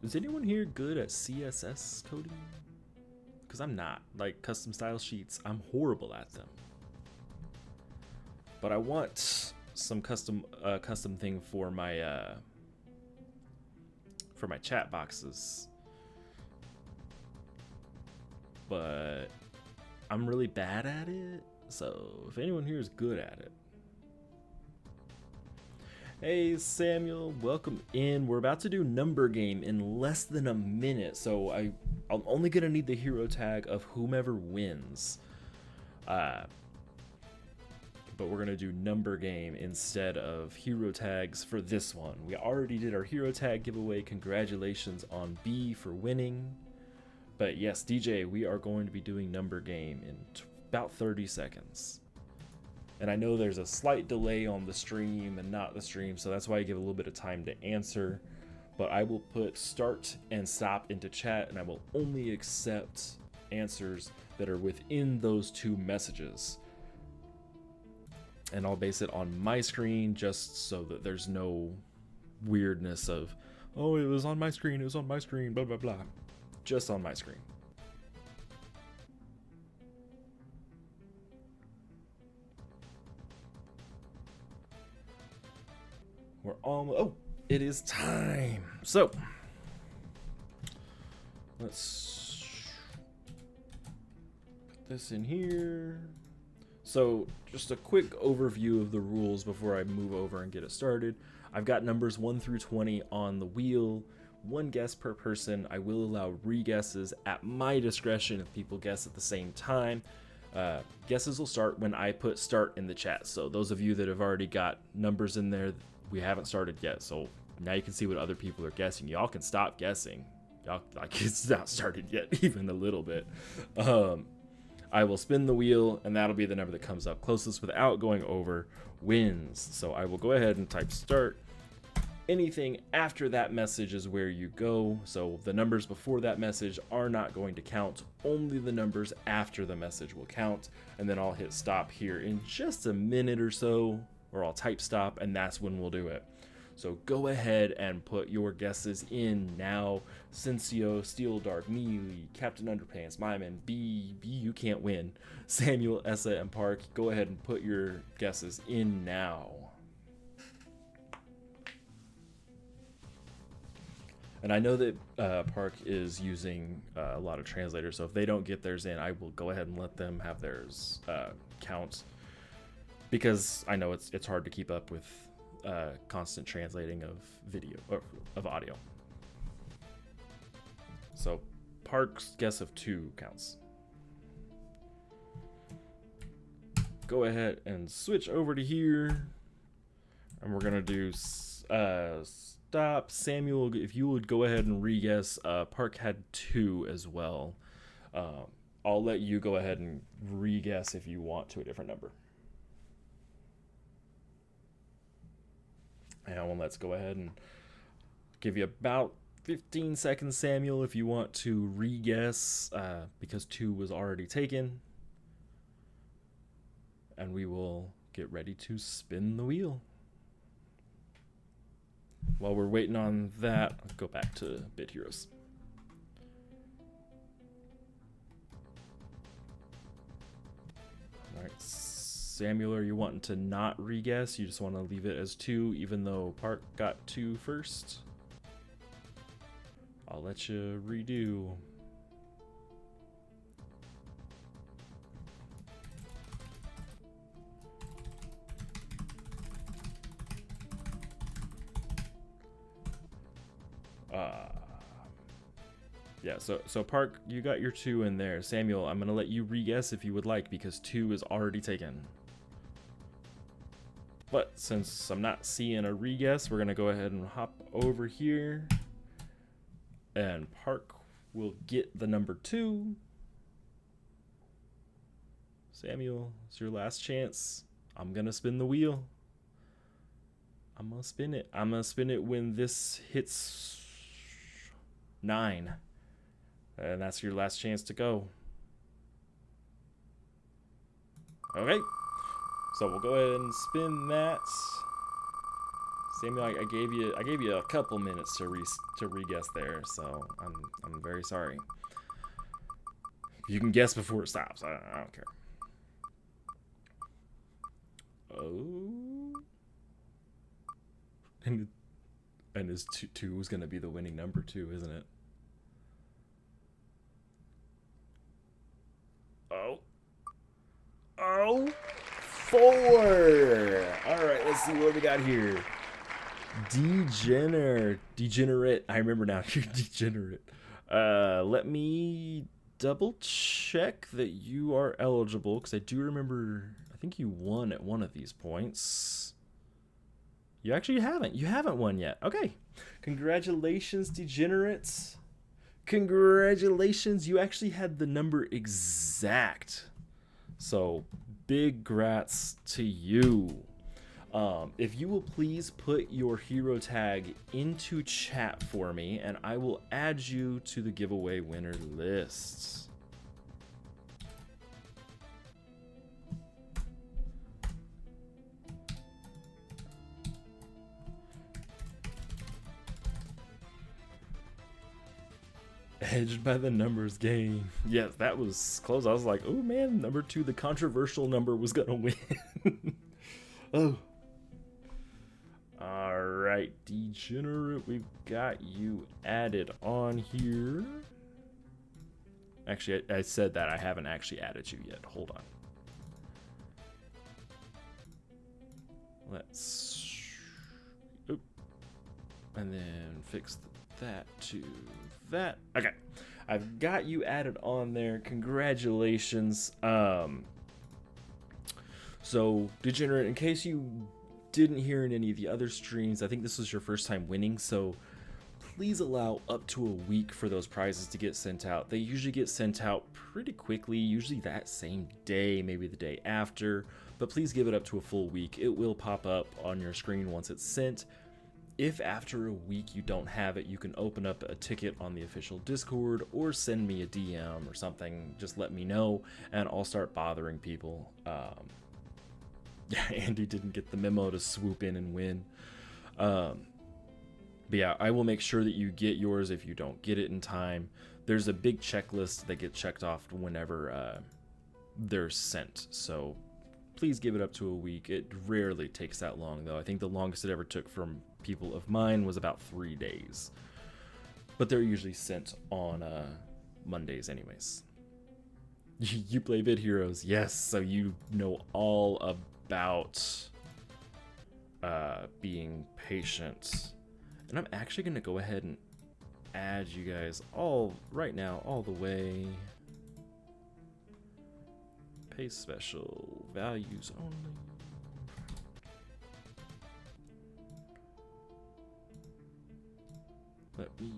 Is anyone here good at CSS coding? Because I'm not. Like, custom style sheets, I'm horrible at them. But I want some custom thing for my chat boxes. But I'm really bad at it. So if anyone here is good at it. Hey Samuel, welcome in. We're about to do number game in less than a minute, so I'm only gonna need the hero tag of whomever wins. But we're gonna do number game instead of hero tags for this one. We already did our hero tag giveaway. Congratulations on B for winning. But yes, DJ, we are going to be doing number game in about 30 seconds. And I know there's a slight delay on the stream and not the stream, so that's why I give a little bit of time to answer. But I will put start and stop into chat, and I will only accept answers that are within those 2 messages. And I'll base it on my screen just so that there's no weirdness of, oh, it was on my screen, blah, blah, blah. Just on my screen. We're almost, oh, it is time. So, let's put this in here. So, just a quick overview of the rules before I move over and get it started. I've got numbers 1 through 20 on the wheel. 1 guess per person. I will allow re-guesses at my discretion if people guess at the same time. Guesses will start when I put start in the chat. So those of you that have already got numbers in there, we haven't started yet. So now you can see what other people are guessing. Y'all can stop guessing. Y'all, like, it's not started yet, even a little bit. I will spin the wheel, and that'll be the number that comes up closest without going over wins. So I will go ahead and type start. Anything after that message is where you go. So the numbers before that message are not going to count. Only the numbers after the message will count. And then I'll hit stop here in just a minute or so, or I'll type stop, and that's when we'll do it. So go ahead and put your guesses in now. Cincio, Steel Dark, Mealy, Captain Underpants, Myman, B, you can't win. Samuel, Essa, and Park, go ahead and put your guesses in now. And I know that Park is using a lot of translators, so if they don't get theirs in, I will go ahead and let them have theirs count. Because I know it's hard to keep up with constant translating of video or of audio. So Park's guess of 2 counts. Go ahead and switch over to here, and we're gonna do stop. Samuel, if you would go ahead and re-guess. Park had 2 as well. I'll let you go ahead and re-guess if you want to a different number. And well, let's go ahead and give you about 15 seconds, Samuel, if you want to re-guess, because 2 was already taken. And we will get ready to spin the wheel. While we're waiting on that, I'll go back to Bit Heroes. All right, Samuel, are you wanting to not re-guess? You just want to leave it as 2, even though Park got 2 first? I'll let you redo. Yeah, so Park, you got your 2 in there. Samuel, I'm gonna let you re-guess if you would like, because 2 is already taken. But since I'm not seeing a re-guess, we're gonna go ahead and hop over here, and Park will get the number 2. Samuel, it's your last chance. I'm gonna spin the wheel. I'm gonna spin it. I'm gonna spin it when this hits 9. And that's your last chance to go. Okay. So we'll go ahead and spin that. Samuel, I gave you a couple minutes to re-guess there, so I'm very sorry. You can guess before it stops. I don't care. Oh. And his 2 is gonna be the winning number too, isn't it? Oh, 4. All right, let's see what we got here. Degenerate. I remember now. You're degenerate. Let me double check that you are eligible, because I do remember, I think you won at one of these points. You actually haven't. You haven't won yet. Okay. Congratulations, degenerates. Congratulations, you actually had the number exact. So big grats to you. If you will please put your hero tag into chat for me, and I will add you to the giveaway winner list. Edged by the numbers game. Yes, that was close. I was like, oh man, number 2, the controversial number was gonna win. Oh. Alright, Degenerate, we've got you added on here. Actually, I said that. I haven't actually added you yet. Hold on. Let's... Oop. And then fix that to that. Okay. I've got you added on there. Congratulations. So, Degenerate, in case you didn't hear in any of the other streams, I think this was your first time winning, so please allow up to a week for those prizes to get sent out. They usually get sent out pretty quickly, usually that same day, maybe the day after, but please give it up to a full week. It will pop up on your screen once it's sent. If after a week you don't have it, you can open up a ticket on the official Discord or send me a DM or something. Just let me know and I'll start bothering people. Yeah, Andy didn't get the memo to swoop in and win. But yeah, I will make sure that you get yours if you don't get it in time. There's a big checklist that gets checked off whenever they're sent. So please give it up to a week. It rarely takes that long, though. I think the longest it ever took from people of mine was about 3 days. But they're usually sent on Mondays anyways. You play Vid Heroes, yes, so you know all about being patient. And I'm actually going to go ahead and add you guys all right now, all the way. Pay special, values only. Let me...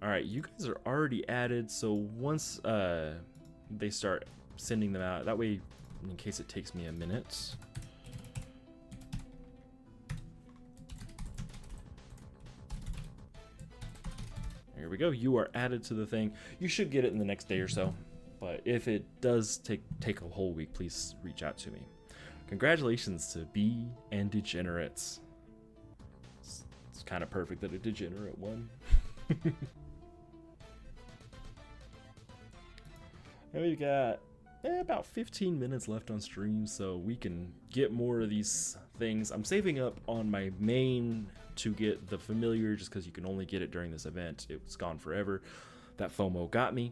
Alright, you guys are already added, so once they start sending them out, that way, in case it takes me a minute. Here we go, you are added to the thing. You should get it in the next day or so, but if it does take a whole week, please reach out to me. Congratulations to B and Degenerates. It's kind of perfect that a Degenerate won. And we've got about 15 minutes left on stream, so we can get more of these things. I'm saving up on my main to get the familiar, just because you can only get it during this event. It was gone forever. That FOMO got me.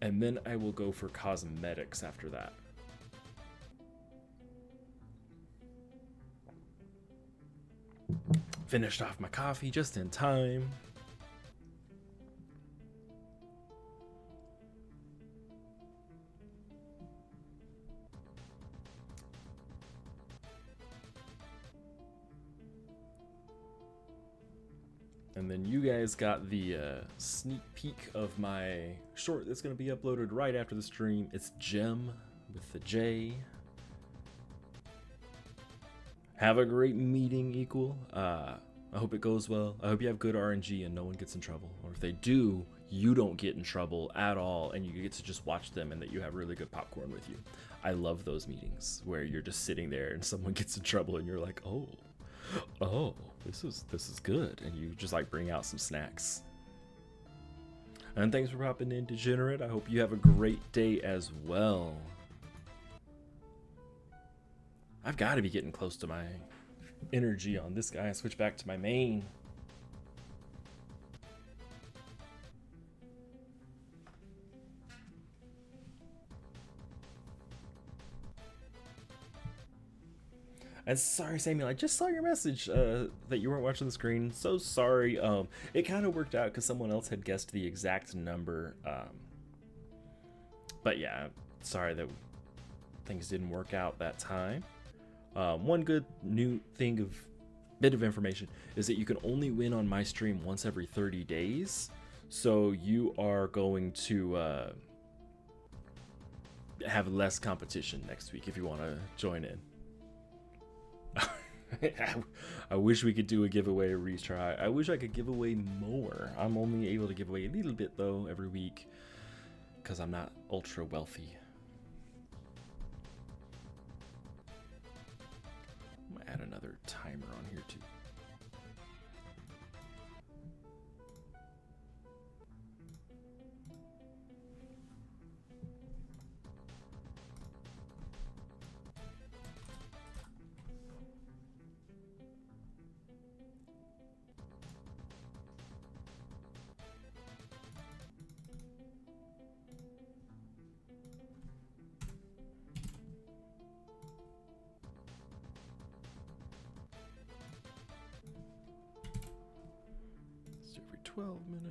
And then I will go for cosmetics after that. Finished off my coffee just in time. And then you guys got the sneak peek of my short that's going to be uploaded right after the stream. It's Gem with the J. Have a great meeting, Equal. I hope it goes well. I hope you have good RNG and no one gets in trouble. Or if they do, you don't get in trouble at all and you get to just watch them and that you have really good popcorn with you. I love those meetings where you're just sitting there and someone gets in trouble and you're like, oh, this is good, and you just like bring out some snacks. And thanks for popping in, Degenerate. I hope you have a great day as well. I've got to be getting close to my energy on this guy. I switch back to my main. And sorry, Samuel, I just saw your message that you weren't watching the screen. So sorry. It kind of worked out because someone else had guessed the exact number. But yeah, sorry that things didn't work out that time. One good new thing of bit of information is that you can only win on my stream once every 30 days. So you are going to have less competition next week if you want to join in. I wish we could do a giveaway retry. I wish I could give away more. I'm only able to give away a little bit though every week because I'm not ultra wealthy. I'm gonna add another timer on here too. Every 12 minutes.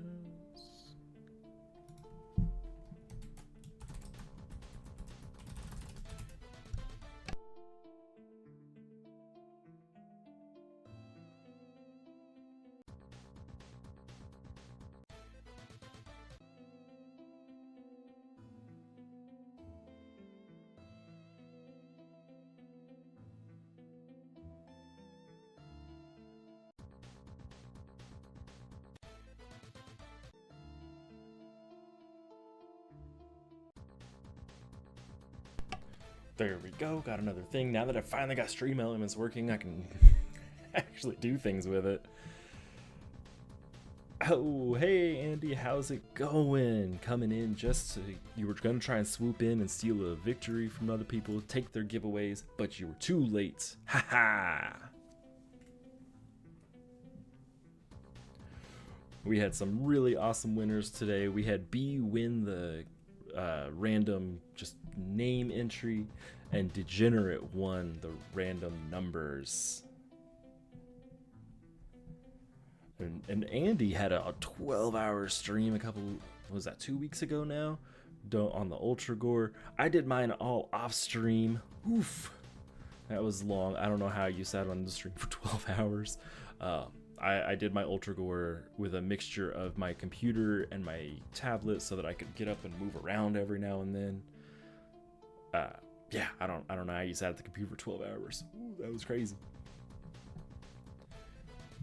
There we go, got another thing. Now that I finally got Stream Elements working, I can actually do things with it. Oh, hey Andy, how's it going? Coming in just to, you were gonna try and swoop in and steal a victory from other people, take their giveaways, but you were too late. Haha! We had some really awesome winners today. We had B win the random just name entry, and Degenerate won the random numbers. And Andy had a 12-hour stream a couple, what was that, 2 weeks ago now? On the Ultra Gore. I did mine all off stream. Oof. That was long. I don't know how you sat on the stream for 12 hours. I did my Ultra Gore with a mixture of my computer and my tablet so that I could get up and move around every now and then. Yeah, I don't know how you sat at the computer for 12 hours. Ooh, that was crazy.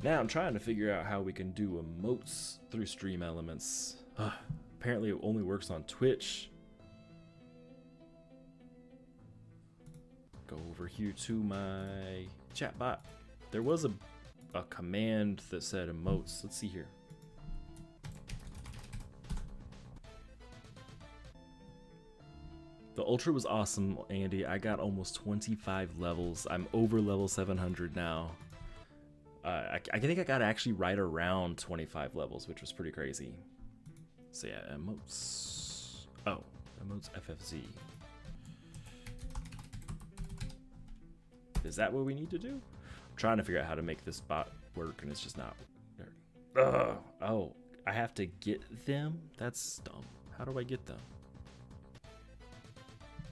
Now I'm trying to figure out how we can do emotes through Stream Elements. Apparently it only works on Twitch. Go over here to my chat bot. There was a command that said emotes. Let's see here. The Ultra was awesome, Andy. I got almost 25 levels. I'm over level 700 now. I think I got actually right around 25 levels, which was pretty crazy. So yeah, emotes. Oh, emotes FFZ. Is that what we need to do? I'm trying to figure out how to make this bot work, and it's just not. Oh, I have to get them? That's dumb. How do I get them?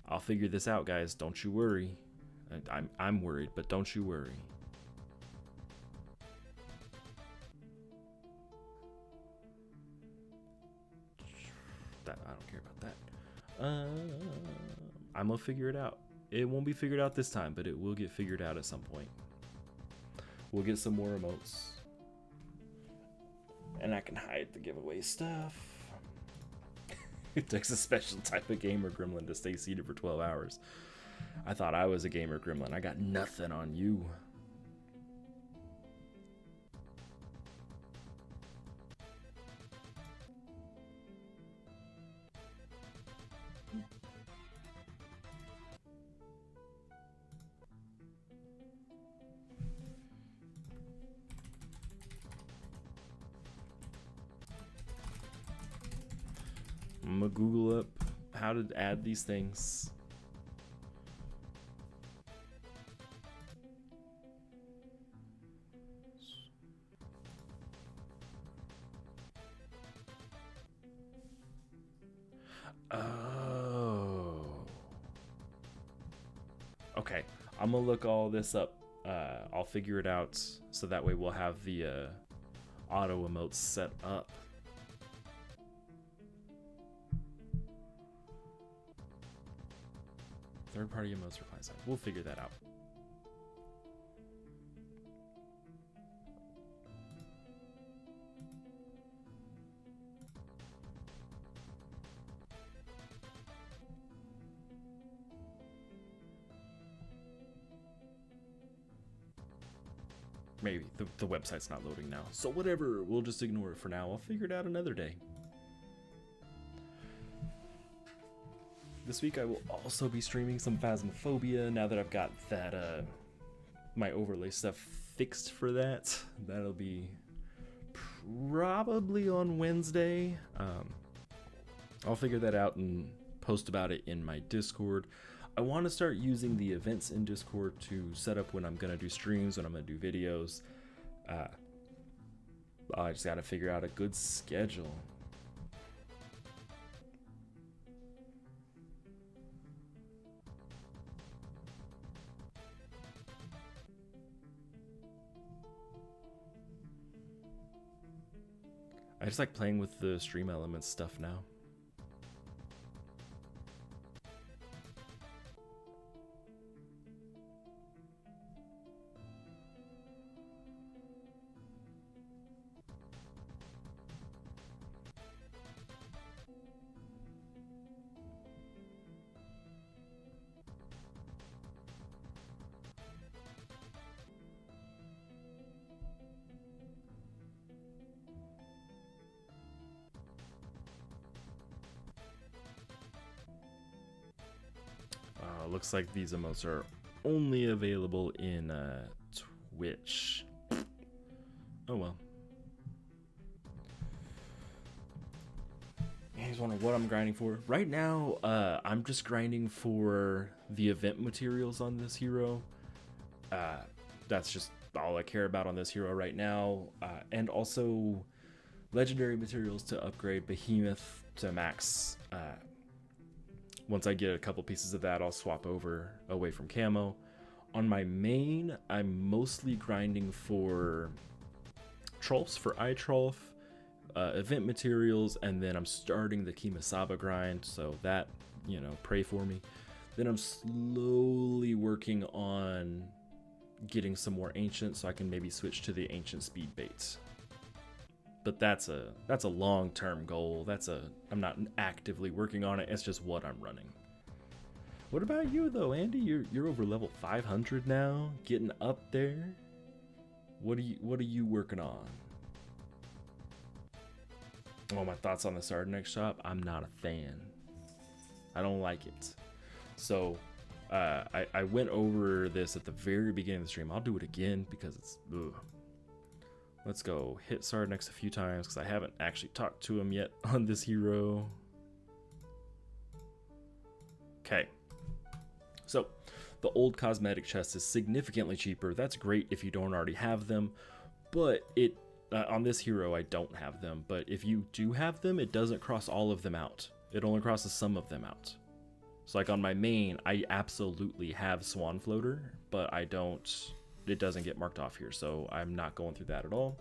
I'll figure this out, guys. Don't you worry. I'm worried, but don't you worry. I don't care about that. I'm gonna figure it out. It won't be figured out this time, but it will get figured out at some point. We'll get some more emotes. And I can hide the giveaway stuff. It takes a special type of gamer gremlin to stay seated for 12 hours. I thought I was a gamer gremlin. I got nothing on you. I'm gonna Google up how to add these things. Oh. Okay, I'm gonna look all this up I'll figure it out so that way we'll have the auto emotes set up. Third-party emotes for client side. We'll figure that out. Maybe the website's not loading now. So whatever, we'll just ignore it for now. I'll figure it out another day. This week I will also be streaming some Phasmophobia now that I've got that my overlay stuff fixed for that. That'll be probably on Wednesday. I'll figure that out and post about it in my Discord. I want to start using the events in Discord to set up when I'm going to do streams, when I'm going to do videos. I just got to figure out a good schedule. I just like playing with the stream elements stuff now. Looks like these emotes are only available in Twitch. Oh well. You guys wonder what I'm grinding for? Right now, I'm just grinding for the event materials on this hero. That's just all I care about on this hero right now. And also legendary materials to upgrade Behemoth to max. Once I get a couple pieces of that, I'll swap over away from camo. On my main, I'm mostly grinding for Trolls, for iTrolf, event materials, and then I'm starting the Kimasaba grind, so that, you know, pray for me. Then I'm slowly working on getting some more ancient, so I can maybe switch to the ancient speed baits. But that's a long-term goal. I'm not actively working on it. It's just what I'm running. What about you though, Andy? You're over level 500 now, getting up there. What are you working on? Oh, my thoughts on the Sardanex shop. I'm not a fan. I don't like it. So I went over this at the very beginning of the stream. I'll do it again because it's ugh. Let's go hit Sardanex a few times because I haven't actually talked to him yet on this hero. Okay. So, the old cosmetic chest is significantly cheaper. That's great if you don't already have them. But it on this hero, I don't have them. But if you do have them, it doesn't cross all of them out. It only crosses some of them out. So like on my main, I absolutely have Swan Floater, but I don't... It doesn't get marked off here, so I'm not going through that at all.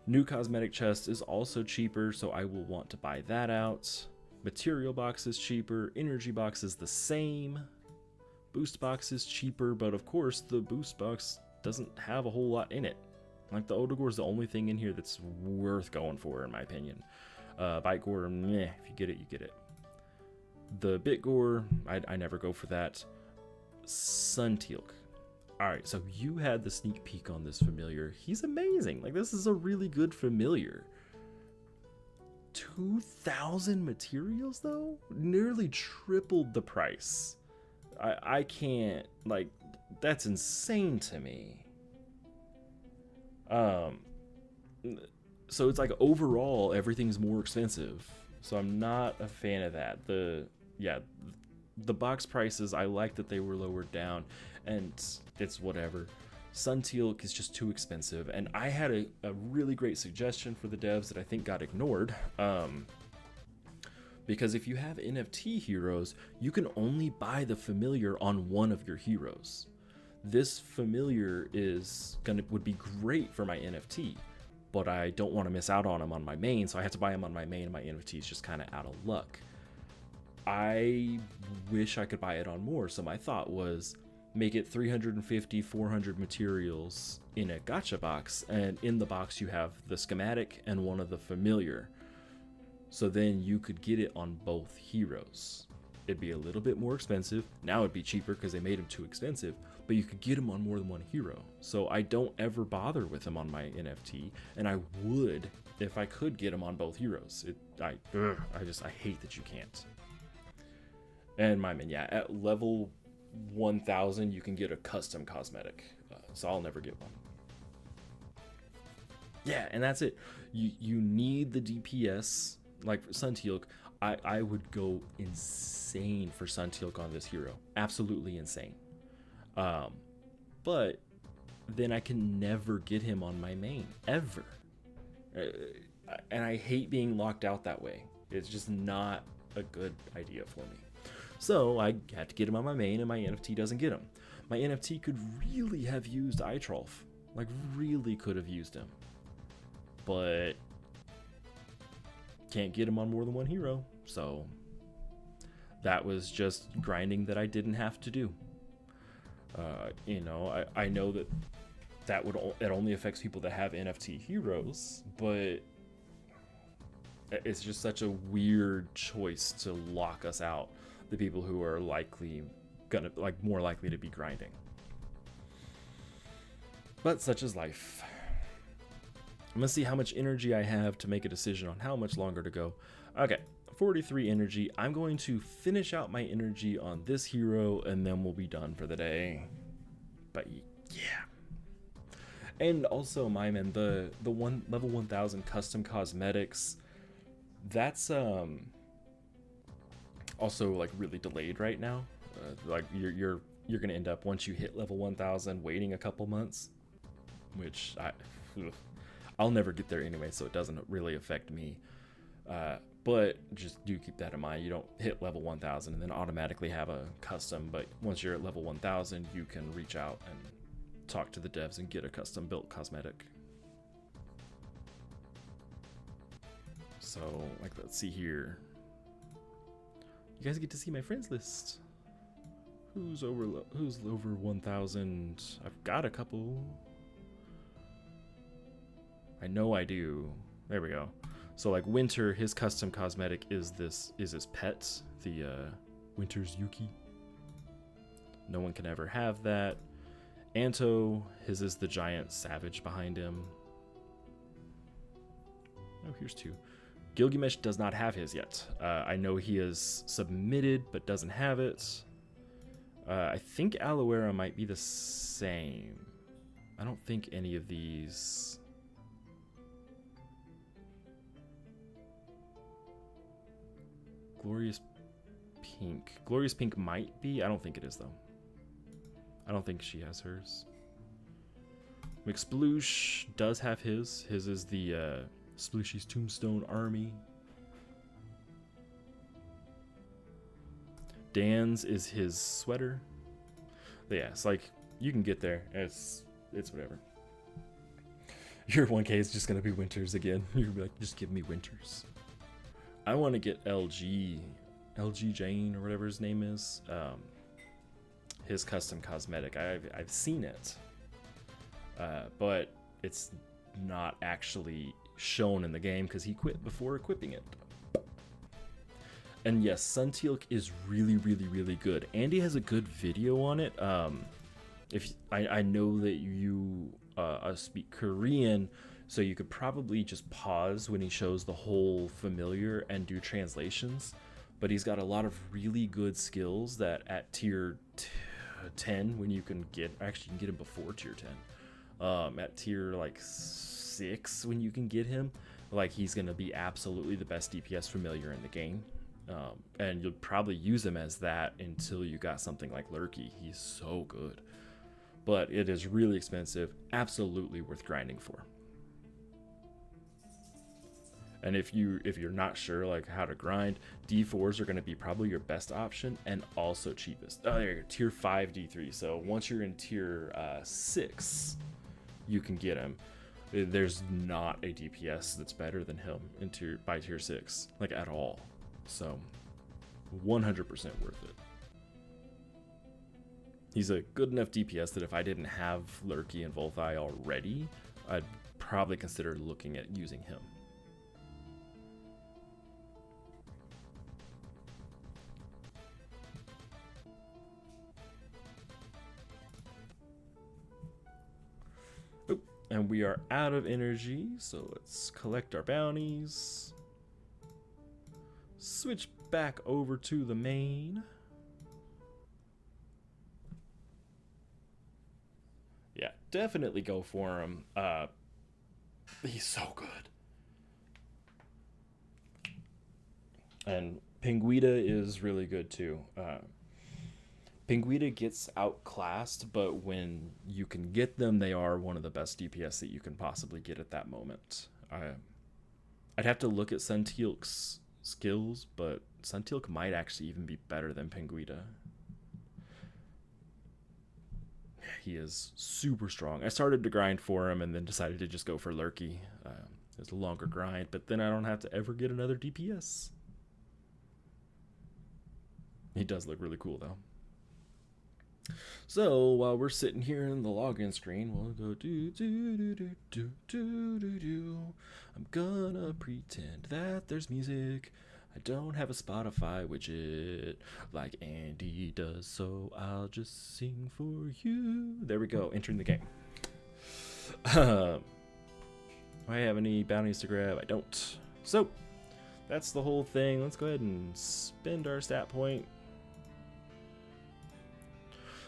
New cosmetic chest is also cheaper, so I will want to buy that out. Material box is cheaper. Energy box is the same. Boost box is cheaper, but of course the boost box doesn't have a whole lot in it. Like the Odagore is the only thing in here that's worth going for, in my opinion. Bite Gore, meh, if you get it, you get it. The Bit Gore, I never go for that. Suntealk. Alright, so you had the sneak peek on this familiar. He's amazing. Like, this is a really good familiar. 2,000 materials, though? Nearly tripled the price. I can't, like, that's insane to me. So it's like overall, everything's more expensive. So I'm not a fan of that. The box prices, I like that they were lowered down. And it's whatever. Suntealk is just too expensive, and I had a really great suggestion for the devs that I think got ignored. Because if you have NFT heroes, you can only buy the familiar on one of your heroes. this familiar would be great for my NFT, but I don't want to miss out on him on my main, so I have to buy him on my main, and my NFT is just kind of out of luck. I wish I could buy it on more, so my thought was make it 350, 400 materials in a gacha box, and in the box you have the schematic and one of the familiar. So then you could get it on both heroes. It'd be a little bit more expensive. Now it'd be cheaper because they made him too expensive, but you could get him on more than one hero. So I don't ever bother with him on my NFT, and I would if I could get him on both heroes. I hate that you can't. And my man, yeah, at level 1000 you can get a custom cosmetic, so I'll never get one. Yeah, and that's it. You need the DPS. Like for Suntealk, I would go insane for Suntealk on this hero, absolutely insane. But then I can never get him on my main ever, and I hate being locked out that way. It's just not a good idea for me. So I had to get him on my main, and my NFT doesn't get him. My NFT could really have used Itrolf, like really could have used him, but can't get him on more than one hero. So that was just grinding that I didn't have to do. I know that it only affects people that have NFT heroes, but it's just such a weird choice to lock us out, the people who are more likely to be grinding. But such is life. I'm gonna see how much energy I have to make a decision on how much longer to go. Okay, 43 energy. I'm going to finish out my energy on this hero, and then we'll be done for the day. But yeah. And also, my man, the one level 1000 custom cosmetics, that's also like really delayed right now. Like you're gonna end up, once you hit level 1000, waiting a couple months, which I'll never get there anyway, so it doesn't really affect me. But just do keep that in mind. You don't hit level 1000 and then automatically have a custom, but once you're at level 1000, you can reach out and talk to the devs and get a custom built cosmetic. So, like, let's see here. You guys get to see my friends list. Who's over 1000? I've got a couple. I know I do. There we go. So like Winter, his custom cosmetic is his pet, the Winter's Yuki. No one can ever have that. Anto, his is the giant savage behind him. Oh, here's two. Gilgamesh does not have his yet. I know he is submitted, but doesn't have it. I think Aloera might be the same. I don't think any of these... Glorious Pink. Glorious Pink might be. I don't think it is, though. I don't think she has hers. McSploosh does have his. His is the Splooshy's Tombstone Army. Dan's is his sweater. But yeah, it's like, you can get there. It's whatever. Your 1K is just going to be Winters again. You're going to be like, just give me Winters. I want to get LG Jane, or whatever his name is. His custom cosmetic. I've seen it, but it's not actually shown in the game because he quit before equipping it. And yes, Suntealk is really, really, really good. Andy has a good video on it. If I know that you speak Korean, so you could probably just pause when he shows the whole familiar and do translations. But he's got a lot of really good skills that at tier 10, when you can get, actually you can get him before tier 10. At tier like 6, when you can get him, like he's gonna be absolutely the best DPS familiar in the game. And you'll probably use him as that until you got something like Lurky. He's so good. But it is really expensive, absolutely worth grinding for. And if you're not sure like how to grind, D4s are going to be probably your best option and also cheapest. Oh, there you go, tier 5 D3. So once you're in tier 6, you can get him. There's not a DPS that's better than him in by tier 6, like at all. So 100% worth it. He's a good enough DPS that if I didn't have Lurky and Volthai already, I'd probably consider looking at using him. And we are out of energy, so let's collect our bounties. Switch back over to the main. Yeah, definitely go for him. He's so good. And Pinguida is really good too. Pinguida gets outclassed, but when you can get them, they are one of the best DPS that you can possibly get at that moment. I'd have to look at Suntealk's skills, but Suntealk might actually even be better than Pinguida. He is super strong. I started to grind for him and then decided to just go for Lurky. It's a longer grind, but then I don't have to ever get another DPS. He does look really cool though. So while we're sitting here in the login screen, we'll go I'm gonna pretend that there's music. I don't have a Spotify widget like Andy does, so I'll just sing for you. There we go, entering the game. Do I have any bounties to grab? I don't. So that's the whole thing. Let's go ahead and spend our stat point.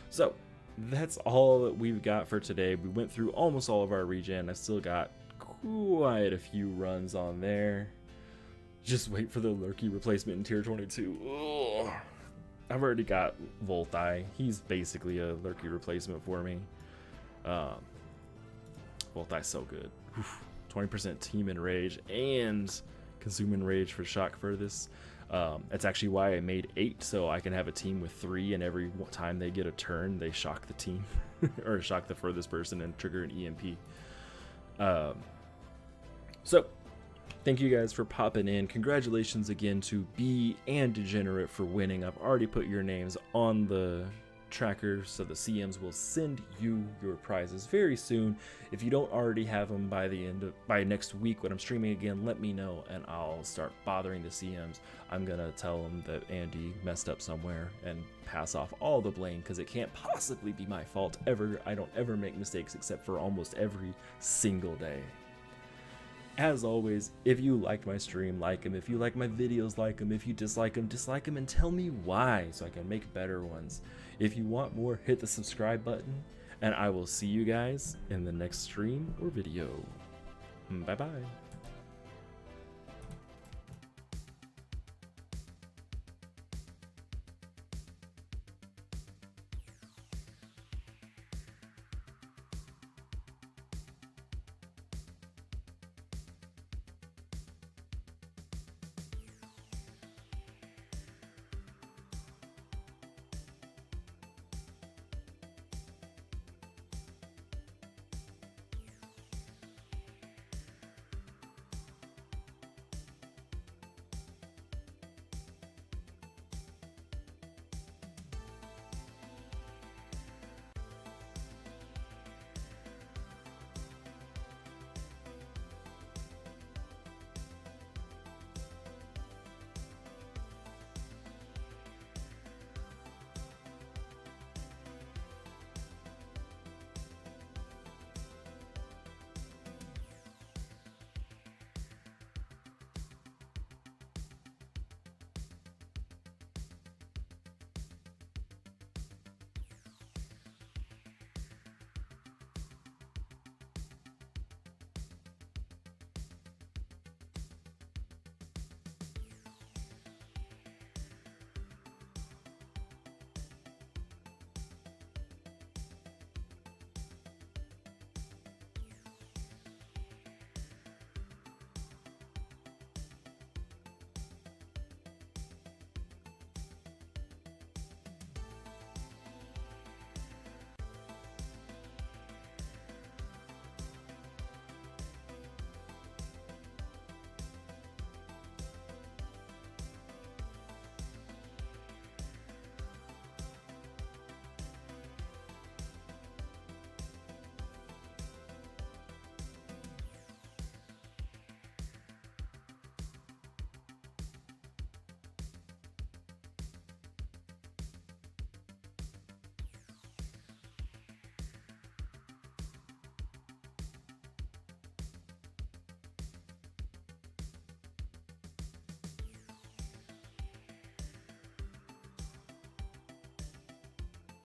So that's all that we've got for today. We went through almost all of our regen. I still got quite a few runs on there. Just wait for the Lurky replacement in tier 22. Ugh. I've already got Volthai. He's basically a Lurky replacement for me. Volthai's so good. 20% team enrage and consume enrage for shock furthest. That's actually why I made 8, so I can have a team with 3, and every time they get a turn, they shock the team or shock the furthest person and trigger an EMP. So thank you guys for popping in. Congratulations again to B and Degenerate for winning. I've already put your names on the tracker, so the CMs will send you your prizes very soon. If you don't already have them by next week when I'm streaming again, let me know and I'll start bothering the CMs. I'm gonna tell them that Andy messed up somewhere and pass off all the blame because it can't possibly be my fault ever. I don't ever make mistakes except for almost every single day. As always, if you liked my stream, like them. If you like my videos, like them. If you dislike them and tell me why so I can make better ones. If you want more, hit the subscribe button, and I will see you guys in the next stream or video. Bye-bye.